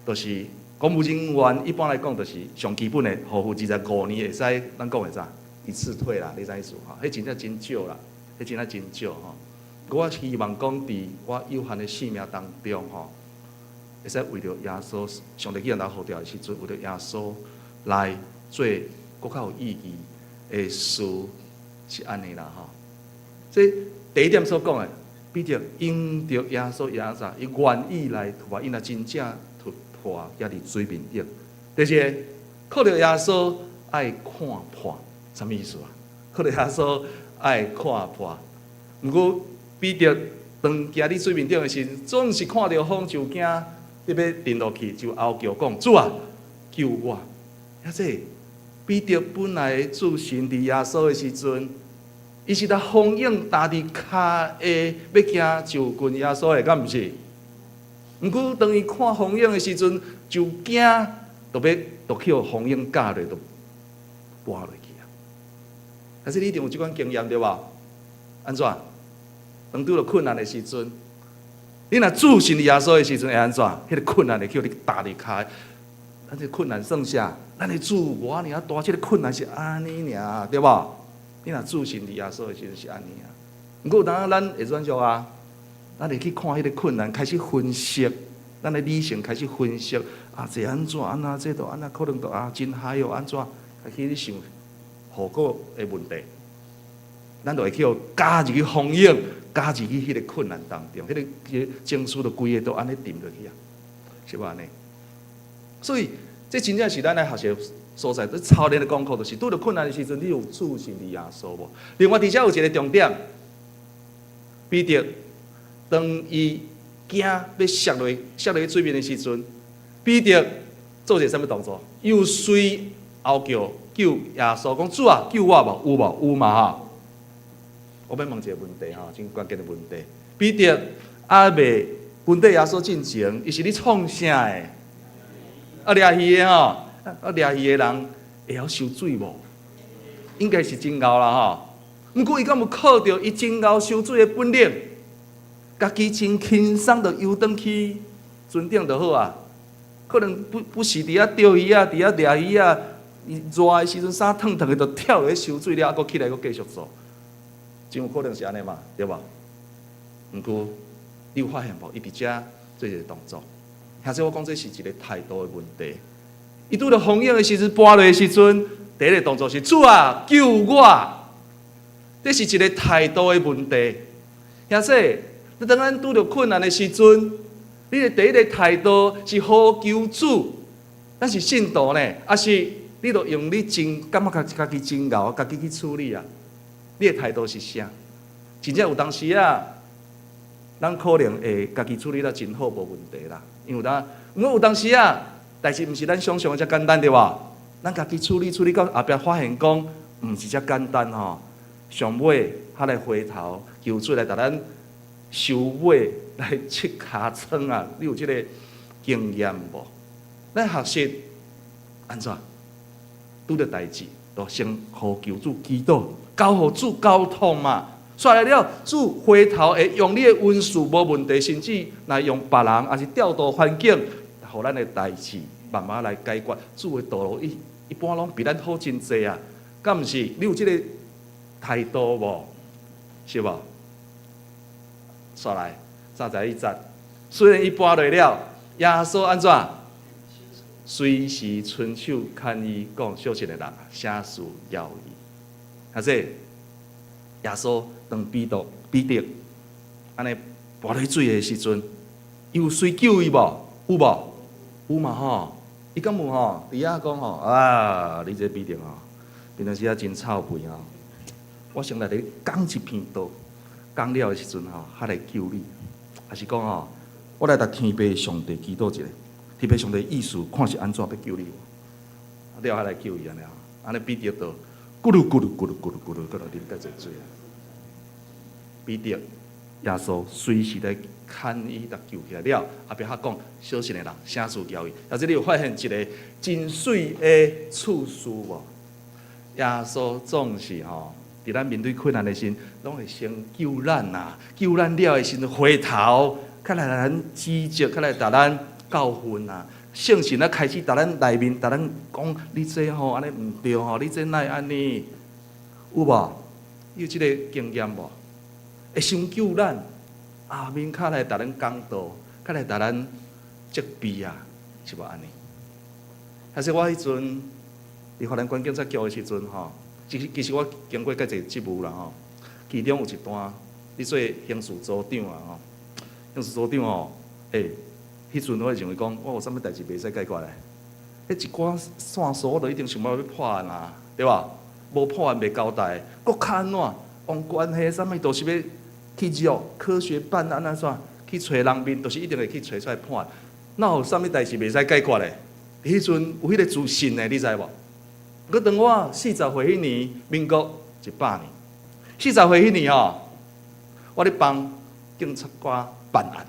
就是公务人员一般来讲，就是上基本的服务25年会使，咱讲会啥一次退啦，你知意思吼？迄真正真少啦，迄真正真少吼。我希望讲伫我有限的生命当中吼，会使为着耶稣，上帝叫人来呼调的时阵，为着耶稣来做更较有意义的事，是安尼啦吼。这第一点所讲的，比着因着耶稣耶稣，伊愿意来突破，因若真正突破，也伫水面顶。第二，靠着耶稣爱看破，什么意思啊？靠着耶稣爱看破，毋过比着当行伫水面顶的时，总是看着风就惊，你要沉落去就哀叫讲主啊，救我！遐这比着本来的主神伫耶稣的时阵，伊是在风影踏伫骹下，要行就近耶稣的，敢毋是？毋过当伊看风影的时阵，就惊，就去互风影夹落，就跌落去啊！但是你一定有即款经验对吧？安怎？当拄着困难的时阵，你若主信耶稣的时阵会安怎？迄个困难会叫你踏伫骹，咱这困难算啥？咱的主无安尼啊大，即个困难是安尼尔，对吧？你若主信耶稣的时阵是安尼啊。毋过有当咱会转续啊，咱会去看迄个困难，开始分析，咱的理性开始分析啊，这安怎安那，这都安那，可能都真害哦，安怎？开始去想后果的问题，咱就会去加入去风影。加入去迄个困难当中，迄个情绪就规个都安尼沉落去啊，是无安尼？所以这真正是咱来学习所在。这操练的功课，就是拄着困难的时阵，你有主信的耶稣无？另外，伫遮有一个重点，比着当伊惊要摔落去水面的时阵，比着做一个什么动作？又随后叫救耶稣，讲主啊，救我无？有无？有嘛哈？我要问一个问题吼，真关键的问题。彼得还未分底耶稣进前，伊是咧创啥的？掠鱼的吼，掠鱼的人会晓收水无？应该是真敖啦吼。毋过伊敢有靠着伊真敖收水的本领，家己真轻松就游转去船顶就好啊。可能不是伫遐钓鱼啊，伫遐掠鱼啊，热的时阵衫烫烫的，就跳落去收水了，还佫起来佫继续做。真有可能是安尼嘛，对吧？毋过你有发现无？伊伫遮做一个动作，或者我讲这是一个态度的问题。伊拄着风影的时阵，跌落的时阵，第一个动作是主啊，救我！这是一个态度的问题。或者你当咱拄着困难的时阵，你的第一个态度是呼求主，咱是信徒呢，还是你着用你真感觉家己真敖，家己去处理啊？你的态度是啥？真正有当时啊，咱可能会家己处理得真好，无问题啦。因为有当时啊，代志毋是咱想象的遮简单对吧？咱家己处理到后壁发现讲，毋是遮简单吼。上尾还来回头求主来，甲咱收尾来切尻川啊！你有即个经验无？咱学习安怎？拄着代志，就先呼求主祈祷。交互主交通嘛，煞来了，主回头会用你的温顺无问题，甚至来用别人，还是调度环境，互咱的代志慢慢来解决。主的道路一般拢比咱好真济啊，敢毋是？你有即个态度无？是无？煞来31节，虽然伊跌落了，耶稣安怎？随时伸手牵伊讲小心的人，啥事要伊。还是耶稣当彼得安尼跌落水的时阵，伊有随救伊无？有无？有嘛吼？伊敢有吼？伫遐讲吼啊！你这彼得吼，平常时啊真臭屁吼。我先来你讲一片刀，讲了的时阵吼，还来救你，还是讲吼，我来甲天父上帝祈祷一下，天父上帝意思看是安怎要救你，了后来救伊安尼啊，安尼彼得就咕噜咕噜咕噜咕噜咕噜，搁来啉介济水啊。彼得耶稣随时来牵伊来救起来了，后壁遐讲小心的人，啥事交伊。但是你有发现一个真水的处事无？耶稣总是吼，伫咱面对困难的时，拢会先救咱呐，救咱了的时回头，较来咱指责，较来甲咱教训呐。圣神啊，开始甲咱内面，甲咱讲，你这吼安尼毋对吼，你这哪会安尼？有无？有即个经验无？会先救咱，后面较来甲咱讲道，较来甲咱责备啊，是无安尼？还是我迄阵伫华南关警察局的时阵吼，其实我经过介济职务啦吼，其中有一段，你做刑事组长啊吼，刑事组长吼，迄阵我会认为讲，我有啥物代志袂使解决咧？迄一寡线索我都一定想办法要破案啊，对吧？无破案袂交代，搁较安怎？往关系啥物都是要去找科学办案安怎？去找人面，都是一定会去找出来破案。哪有啥物代志袂使解决咧？迄阵有迄个自信的，你知无？佮当我40岁迄年，民国100年，40岁迄年吼，我咧帮警察官办案。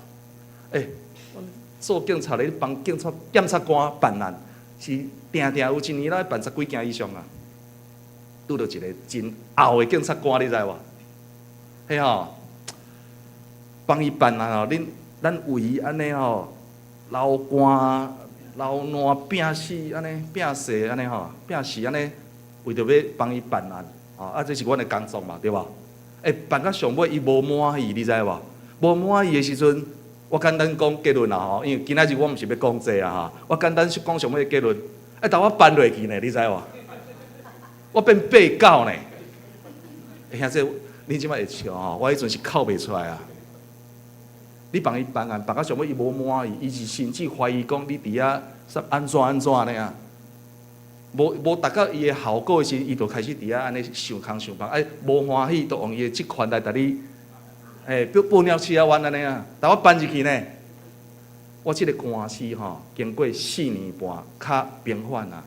做警察咧帮检察官办案，是定定有一年来办10几件以上啊。拄到一个真后的警察官，你知无？迄吼，帮伊办案吼，咱为伊安尼吼，流汗、流烂、拼死安尼、拼死安尼吼，拼死安尼，为着要帮伊办案，这是阮的工作嘛，对吧？办到上尾伊无满意，你知无？无满意的时阵。我简单讲结论啦吼，因为今仔日我毋是要讲这啊哈，我简单讲上尾的结论，但我办落去呢，你知无？我变被告呢，兄弟，你即摆会笑吼，我迄阵是哭袂出来啊。你帮伊办案，办到上尾伊无满意，伊是甚至怀疑讲你伫遐安怎安呢啊？无达到伊的效果的时，伊就开始伫遐安尼想空想房，无欢喜，就用伊的职权来甲你。报鸟鼠啊，冤安尼啊，但我办入去呢，我即个官司吼，经过4年半，较平反啊。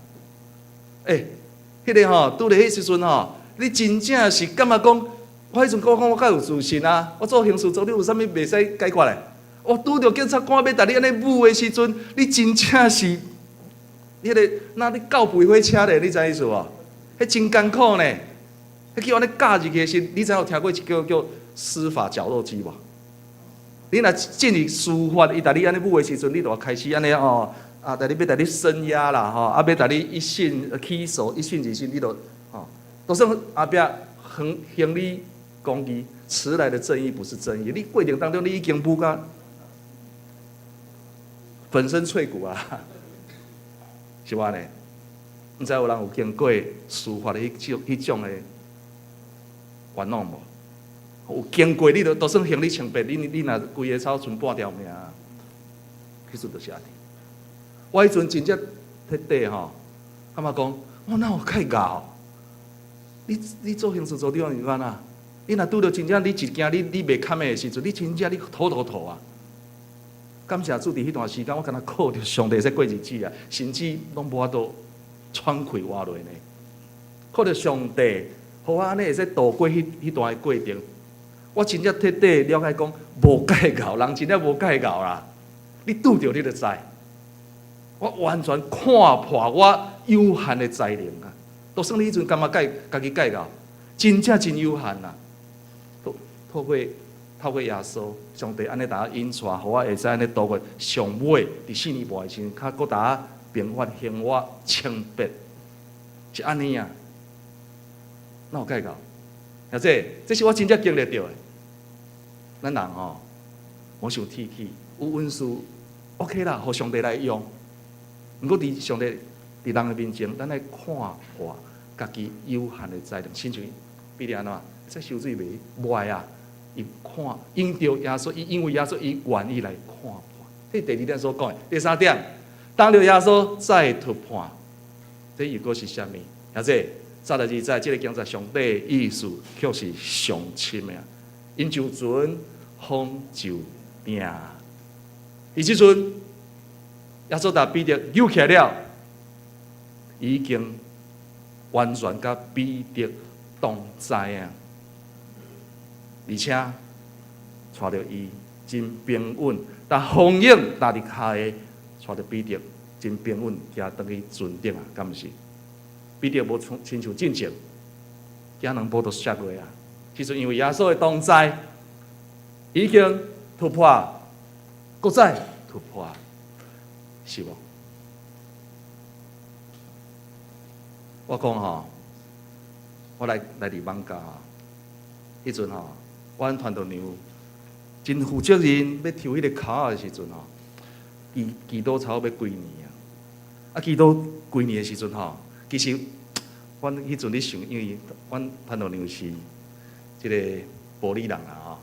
迄个吼，拄咧迄时阵吼，你真正是感觉讲，我迄阵讲我较有自信啊，我做刑事组，你有啥物袂使解决咧？我拄着警察官要甲你安尼舞的时阵，你真正是，迄个那你告赔火车咧，你知意思无？迄真艰苦呢，迄叫安尼教入去的时，你知有听过一叫司法绞肉机无？你若进入司法，伊甲你安尼舞的时阵，你就要开始安尼哦，带你要审押啦吼，要带你一审起诉，一审二审，你就都算后壁行理公义，迟来的正义不是正义。你过程当中，你已经舞甲粉身碎骨啊，是吧呢？毋知有人有经过司法的迄种的冤枉无？有经过，你都算行李清白，你若规个草剩半条命，迄阵就是安尼。我迄阵真正铁底吼，感觉讲，我哪有介咬？你做刑事组长是安啊？你若拄着真正你一件你袂堪的时阵，你真正你吐啊！感谢主，伫迄段时间，我敢若靠着上帝在过日子啊，甚至拢无法度喘气活落呢。靠着上帝，互我安尼会使度过迄段的过程。我真正彻底了解讲，无介咬，人真正无介咬啦。你拄着你就知，我完全看破我有限的才能啊！都算你迄阵感觉家己介咬，真正真有限啦。透过耶稣，上帝安尼大家引带，互我会使安尼度过上尾伫4年半的时间，较搁大家平反生活清白，是安尼啊？哪有介咬？或者这是我真正经历到的。咱人吼，我想铁气，有恩赐 ，OK 啦，互上帝来用。毋过伫上帝伫人的面前，咱来看破家己有限的才能，亲像比如安怎，这收水袂坏啊，伊看因着耶稣，因为耶稣伊愿意来看破。这第2点所讲的，第3点，当着耶稣再突破，这又果是啥物？或者早就知，这个经在上帝意思却是上深的。因就船，风就定。伊即阵耶稣甲彼得救起来了，已经完全甲彼得同在啊，而且带着伊真平稳，但风影踏伫骹的，带着彼得真平稳，行倒去船顶啊，敢毋是？彼得无亲像进前，惊两步都摔落啊。其实因为耶稣的同在，已经突破，搁再突破，是无？我讲吼，我来伫网家吼，迄阵吼，阮团队娘真负责任，要抽迄个骹的时阵吼，祈祷差不多要几年啊。啊，祈祷几年的时阵吼，其实阮迄阵咧想，因为阮团队娘是即个玻璃人啊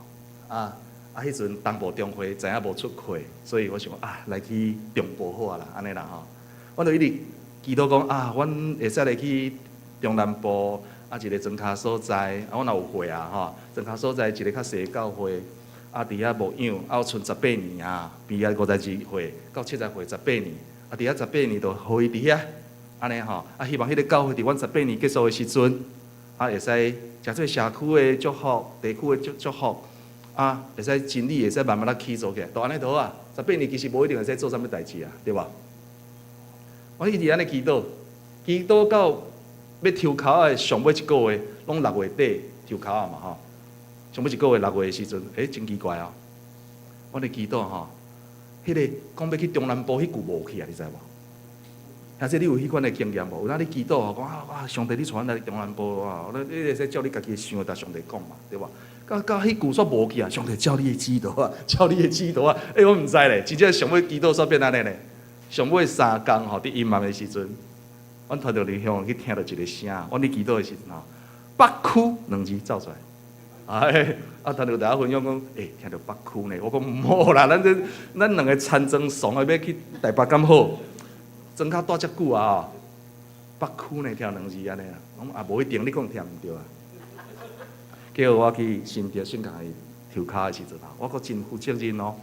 吼，迄阵东部中会知影无出会，所以我想来去中部好啊啦，安尼啦吼。阮就一直祈祷讲阮会使来去中南部一个庄脚所在，阮若有会吼，庄脚所在一个较细的教会，伫遐牧养，有剩18年啊，毕业52岁到70岁18年，伫遐18年就互伊伫遐，安尼吼，希望迄个教会伫阮18年结束的时阵，会使诚做社区的祝福，地区的祝福。会使真理会使慢慢仔起做起来，都安尼好啊。18年其实无一定会使做啥物代志啊，对吧？我一直安尼祈祷，祈祷到要抽考的上尾一个月，拢6月底抽考啊嘛吼。上尾一个月6月的时阵，真奇怪哦。我咧祈祷吼，迄个讲要去中南部迄句无去啊，你知无？还是你有迄款的经验无？有当你祈祷吼，讲上帝你带阮来中南部啊，你会使照你家己的想法，甲上帝讲嘛，对吧？到迄句煞无去啊！上帝照你的指导啊，照你的指导啊！我毋知咧，真正上尾祈祷煞变安尼咧。上尾3天吼，伫阴暗的时阵，阮团队里向去听到一个声，阮伫祈祷的时阵吼，北区2字走出来。团队大家分享讲，听到北区呢，我讲毋好啦，咱两个参政爽要去台北敢好，庄脚住遮久啊，北区呢听2字安尼啊，讲无一定，你讲听毋对啊。叫我去新竹训甲伊抽骹的时阵我阁真负责任哦。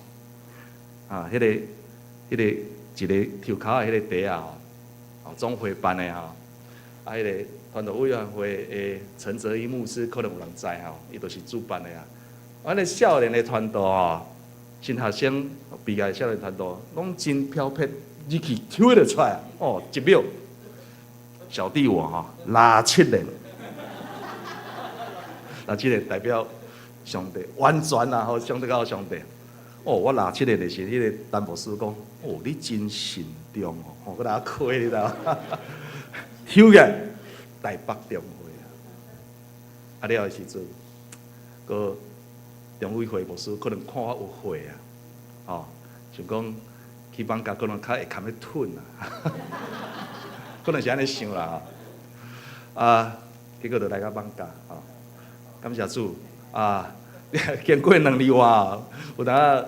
迄个一个抽骹的迄个地啊总会办的迄个团队委员会的陈泽一牧师可能有人知伊就是主办的啊。阮个少年的团队新学生毕业少年团队，拢真飘撇，日期抽得出来一秒，小弟我27年。27个代表上帝完全啊，上帝到上帝。我27个就是迄个丹博士讲，你真慎重哦，搁大家亏你知道？抽个台北中会了的时阵，个中委会牧师可能看我有会想讲去放假可能较会堪咧吞可能是安尼想啦结果就来到放假感谢主经过2年外有当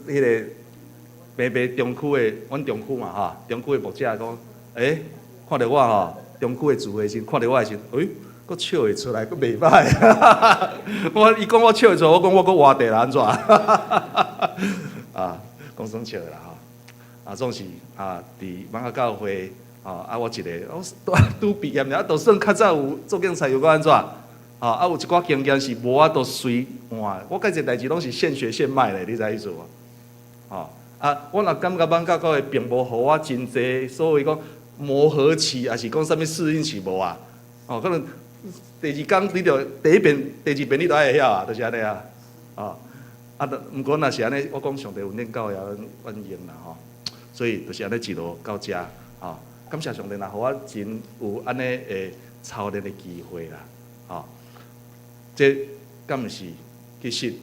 迄个北中区的，阮中区嘛中区的牧者讲，看到我中区的聚会时，看到我的时，佫笑会出来，佫袂歹。伊讲我笑会出来，我讲我佫活地啦，安怎？讲算笑啦总是伫网下教会我一个拄毕业尔，都算较早有做警察，又佫安怎？有一寡经验是无都随换，我介一代志拢是现学现卖咧，你知意思无？我若感觉网教教会并无互我真济所谓讲磨合期，还是讲啥物适应期无啊？可能第2天你着第2遍你就爱会晓就是安尼毋过若是安尼，我讲上帝有恁教也欢迎啦所以就是安尼一路到遮感谢上帝，互我真有安尼的操练的机会啦这敢毋是？其实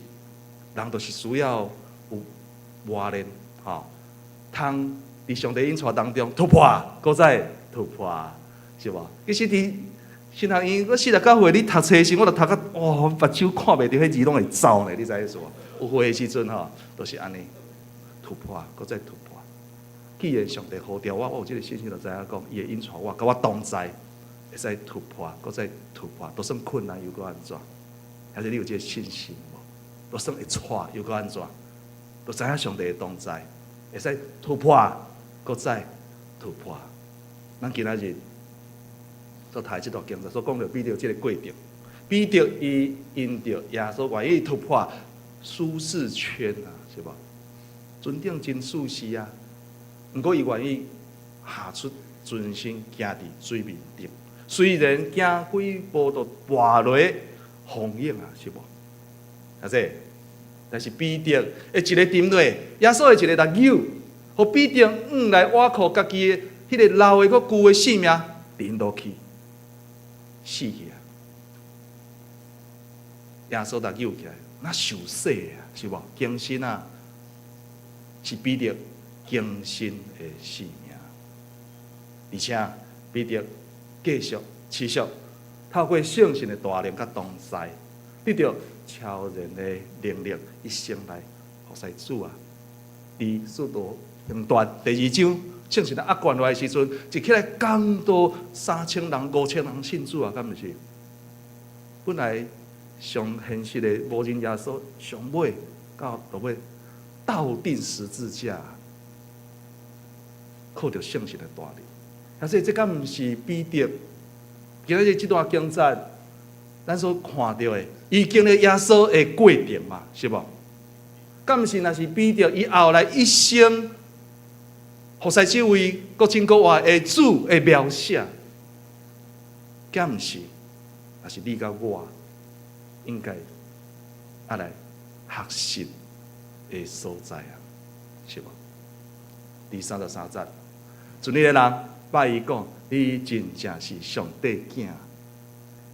人都是需要有磨练，通伫上帝引带当中突破，搁再突破，是无？其实伫新学院，我40到岁，你读册时，我就读到目睭看袂到，迄字拢会走呢，你知意思无？有会的时阵都是安尼突破，搁再突破。既然上帝呼召我有这个信心，就知影讲，伊会引带我，甲我同在，会使突破，搁再突破，都算困难又搁安怎？还是你有这个信心无？都算会带又搁安怎？都知影上帝的同在，会使突破，搁再突破。咱今仔日所读即段经文所讲到彼得即个过程，彼得伊因着耶稣愿意突破舒适圈啊，是无？船顶真舒适啊，毋过伊愿意下出全身行伫水面顶，虽然行几步都跋落风影啊，是无？啊这，但是彼得的一个沉落，耶稣的一个力扭，互彼得来挖靠家己的迄个老的、佫旧的性命，沉落去，死去啊！耶稣力扭起来，那受洗啊，是无？更新啊，是彼得更新的性命，而且彼得继续持续透过圣神的大能甲同在，得到超人的能力，一生来服侍主啊！伫使徒行传第2章，圣神压灌落来的时阵，就起来感动3000人、5000人信主啊，敢毋是？本来上现实的无人耶稣，上尾到落尾倒钉十字架，靠着圣神的大力。但是这敢毋是彼得？今仔日这段经节，咱所看到的，伊经历耶稣的过程嘛，是无？敢毋是？若是彼得伊后来一生，服侍这位国真国外的主的描写，敢毋是？若是你甲我，应该要来学习的所在啊，是无？第33节，尊你的人拜伊讲，你真正是上帝囝。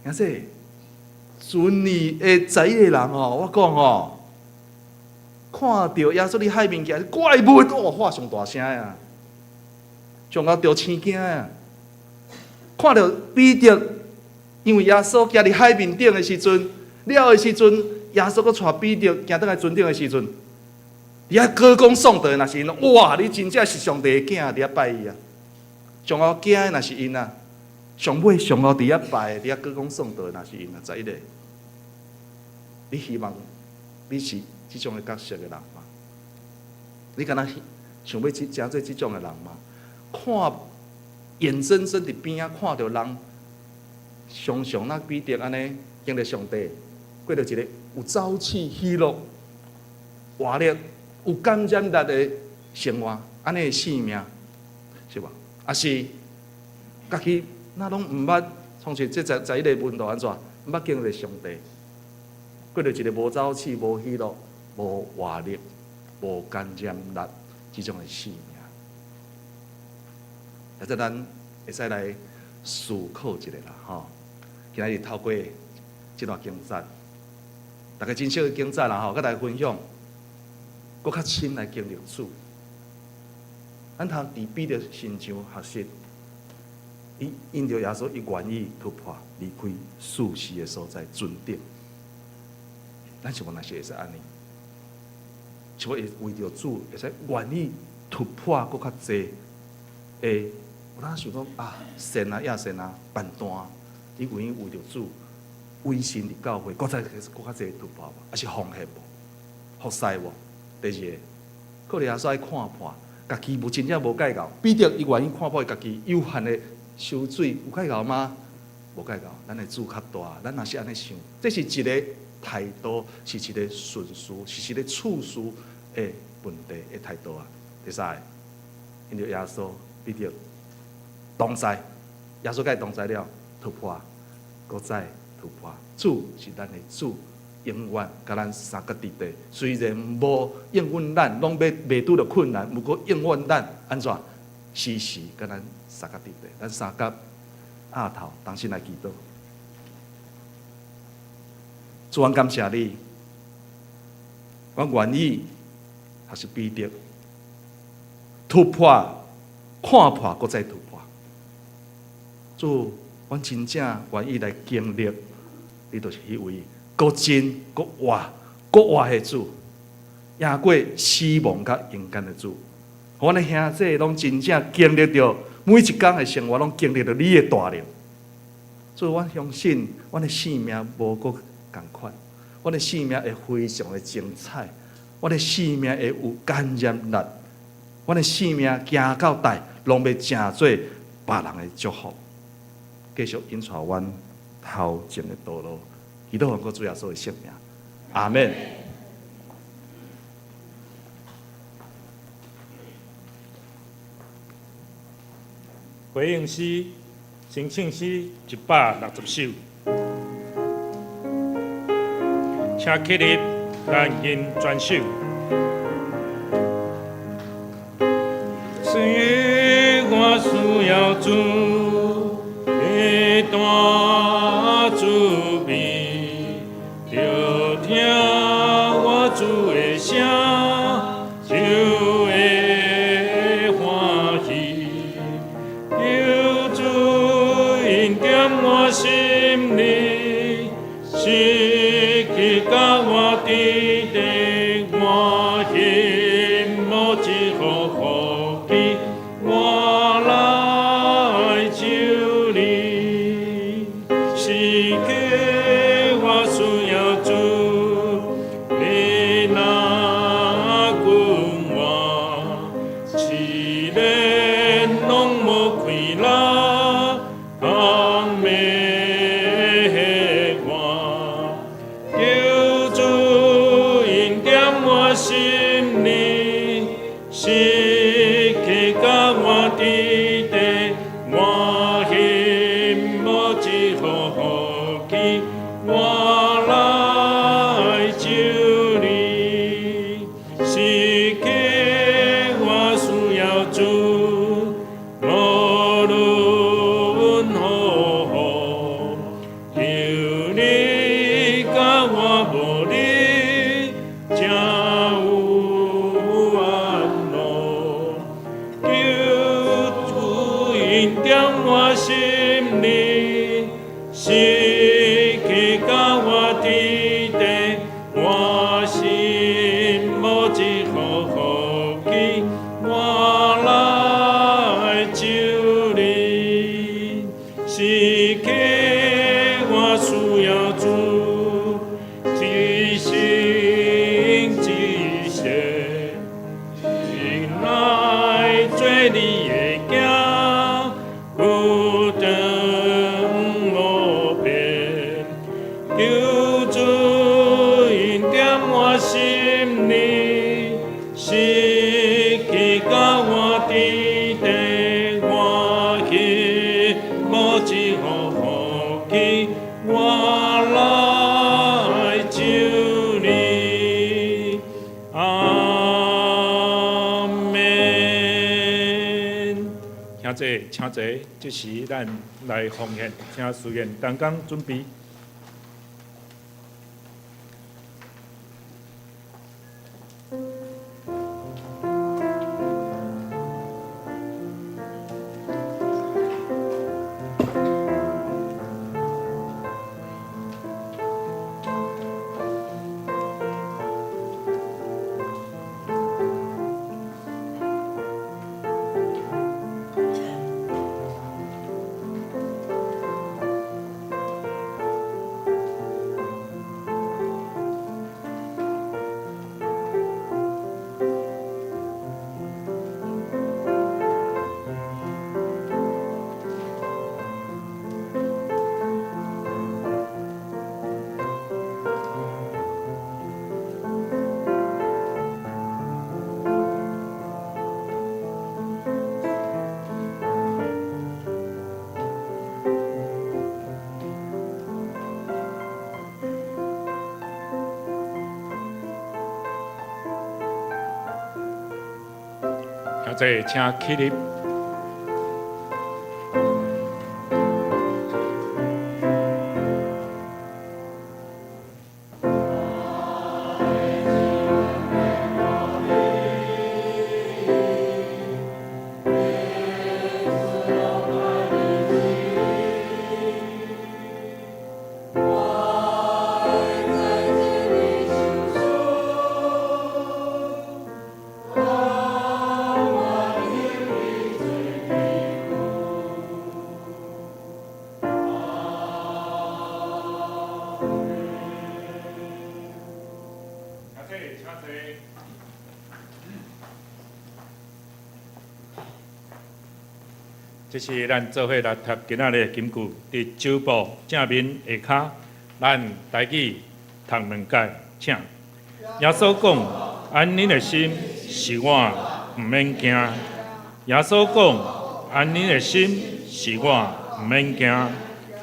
但是尊你的在意的人哦，我讲哦，看到耶稣伫海面行，怪物哦，喊上大声啊，上到着青惊啊！看到彼得，因为耶稣行伫海面顶的时阵，了的时阵，耶稣搁带彼得行倒来船顶的时阵，伫遐歌功颂德，若是因，哇！你真正是上帝的囝，伫遐拜伊啊！上后惊的若是因啊，上尾上后伫遐拜，伫遐歌功颂德，若是因啊，在一个，你希望你是即种的角色的人吗？你敢若想要真做即种的人吗？看眼睁睁伫边仔看到人，常常那彼得安尼经历上帝，过着一个有朝气、喜乐、活力、有感染力的生活，安尼的性命，是吧？啊是，家己那拢毋捌，从前即在迄个温度安怎，毋捌经历上帝，过着一个无朝气、无喜乐、无活力、无感染力即种的性命。啊，这咱会使来思考一下啦，吼！今仔日透过即段经节，大家真少的经节啦，吼，甲大家分享，搁较深来经历主。咱通伫彼得身上学习，伊因着耶稣，伊愿意突破离开舒适的所在，船顶。咱想讲若是会使安尼，想要为着主会使愿意突破搁较济诶。有当想讲啊，神啊、亚神啊、办单，你愿意为着主委身伫教会，搁再搁较济突破无？还是奉献无？服侍无？第二个，可能也使看破。家己无真正无解到，彼得伊愿意看破家己有限的收水，有解到吗？无解到，咱的主较大，咱若是安尼想，这是一个态度，是一个顺序，是一个次序的问题的态度啊。第三个，因着耶稣彼得同在，耶稣甲伊同在了，突破，搁再突破。主是咱的主。永远甲咱三角地带，虽然无应允咱，拢袂拄着困难，不过应允咱安怎？时时甲咱三角地带，咱三角亚头，当心来祈祷。主，我感谢你，我愿意还是彼得突破、看破，搁再突破。主，我真正愿意来经历，你就是迄位。搁真、搁活、搁活的主，赢过死亡甲阴间的主。我的兄弟拢真正经历着每一天的生活，拢经历着你的大能。所以我相信，我的生命无搁共款，我的生命会非常的精彩，我的生命会有感染力，阮的性命行到底，拢要成做别人的祝福，继续引带阮头前的道路。祈祷奉主耶稣的圣名，阿免。回应诗、申请诗160首，请起立，咱因转手。是我需要主的大慈悲，就听我主的声，就会欢喜。有主引点我心里，是去甲我滴滴，我心无一好好记，我来救你，是给我需要主，你那管我，一日拢无亏啦，当灭我，救主引点我心里，是去甲我滴滴，我心无一好好记，我来救你，是给我需要主，无论何何，有你甲我无你，才有安乐。救主引点我心里，是去甲我滴滴，我心无一好好记，我来救你，是给我需要主，一心一世，心来做你的囝，孤单无边，救主引点我心里，是去甲我滴滴，我去无一好好记，我来救你，阿免。请坐，这时咱来奉献，请事员同工准备。请起立。这是咱做伙来读今仔日的金句，伫周报正面下骹，咱台语读两解，请。耶稣讲：安宁的心是我毋免惊。耶稣讲：安宁的心是我毋免惊。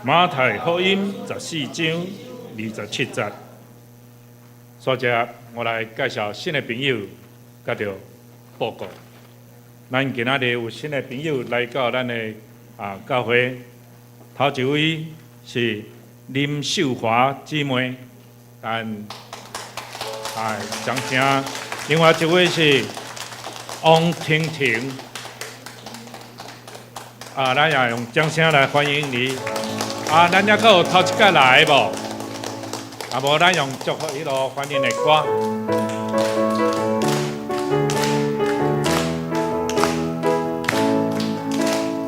马太福音14章27节。所以我来介绍新的朋友，甲着报告。咱今仔日有新的朋友来到咱的教会，头一位是林秀华姊妹，掌声。另外一位是王婷婷，咱也用掌声来欢迎你。咱还有头一届来的无？无咱用祝福迄落欢迎的歌。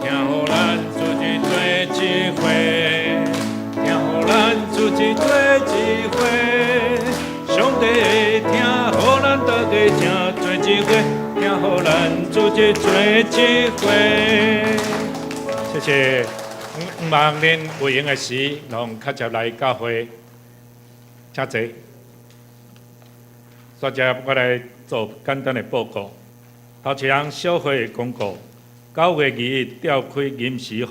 听互咱自己做一回，听互咱自己做一回，上帝会听，互咱大家听做一回，听互咱自己做一回。谢谢。望恁有闲的时，拢较接来教会，请坐。所以我来做简单的报告。头一项小会的公告，9月2日召开临时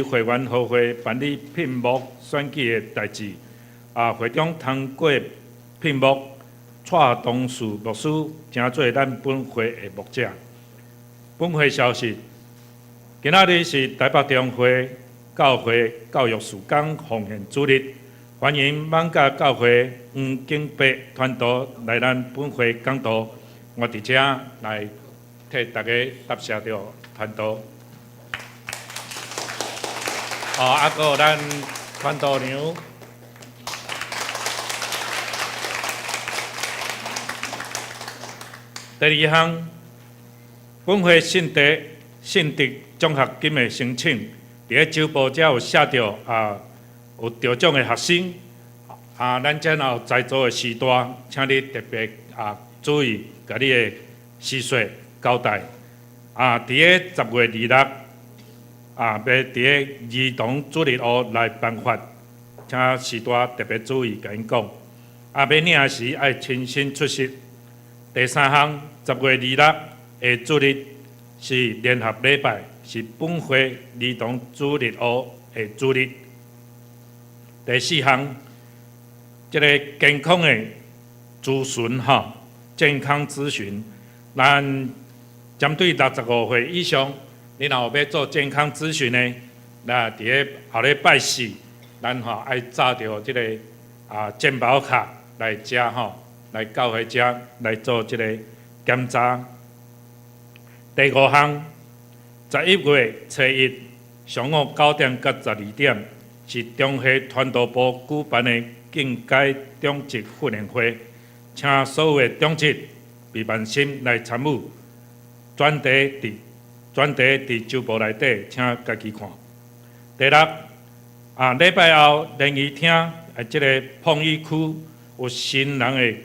会员互会办理聘牧选举的代志。会中通过聘牧，蔡东树牧师成做咱本会的牧者。本会消息。今仔日是台北中会教会教育事工奉献主日，欢迎艋舺教会黄景伯传道来咱本会讲道。我伫遮来替大家答谢着传道。还有咱传道娘。第二项，本会信德奖学金的申请，伫咧周报遮有写着有得奖的学生，咱遮有在座的师大，请你特别注意，甲你的时序交代。伫咧10月26，要伫咧儿童主日学来办法，请师大特别注意，甲因讲。要领时爱亲身出席。第三项，10月26的主日是联合礼拜。是本会儿童主日学的主日。第四项，这个健康的咨询健康咨询，咱针对65岁以上，你若有要做健康咨询的，那伫咧后礼拜四，咱爱扎着这个健保卡来遮来教会遮来做这个检查。第五项。11月初1上午9点到12点，是中华传道部举办的敬改中职训练会，请所有的中职备万心来参与。专题伫周报内底，请家己看。第六，礼拜后联谊厅这个碰衣区有新人的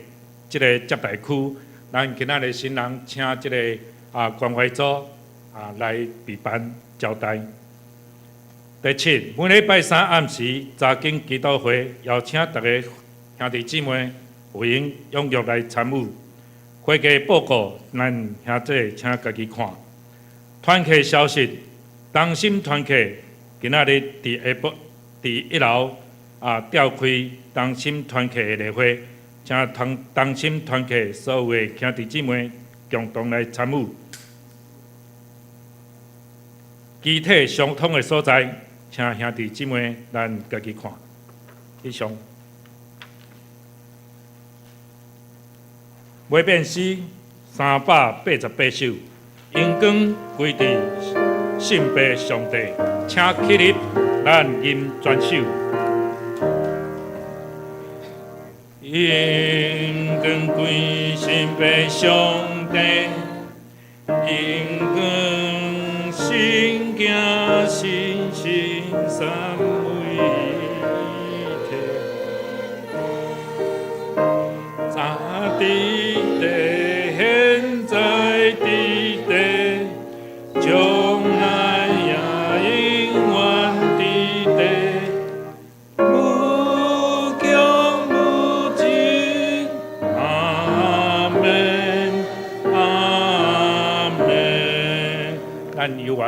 这个接待区，咱今仔日新人请这个关怀组。来备办招待。第七，每礼拜三暗时查经祈祷会，邀请大家兄弟姊妹有闲踊跃来参与。会议报告，咱兄弟请家己看。团契消息，同心团契今仔日伫下晡伫1楼召开同心团契的例会，请同心团契所有的兄弟姊妹共同来参与。具体相通的所在，请兄弟姊妹咱家己看。以上。买遍诗388首，引光归地信拜上帝，请起立，咱吟全首。引光归信拜上帝，引光。心行心心三位一体，早地地现在地地就。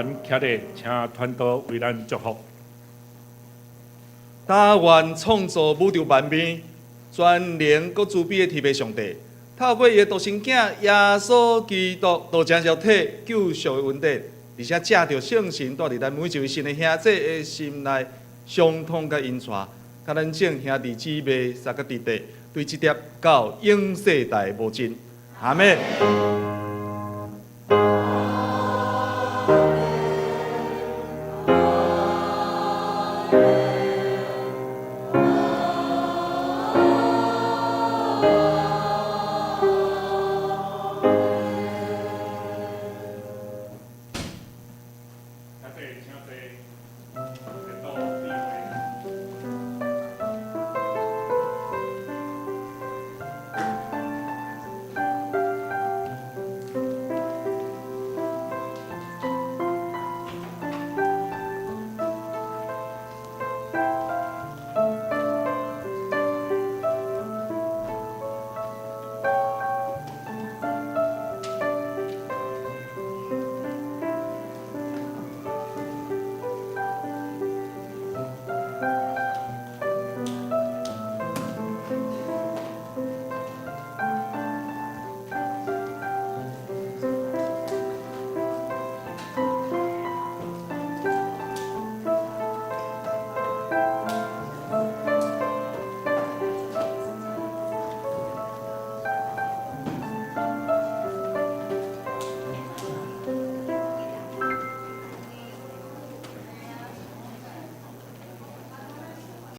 员徛咧，请传道为咱祝福。但愿创造宇宙万变、全能搁慈悲的天父上帝，透过伊的独生囝耶稣基督道成肉体救赎的恩典，而且借着圣神带伫咱每一位新的兄弟的心内，相通甲因带，甲咱众兄弟姊妹三个弟弟，对这条到永世代无尽。阿门。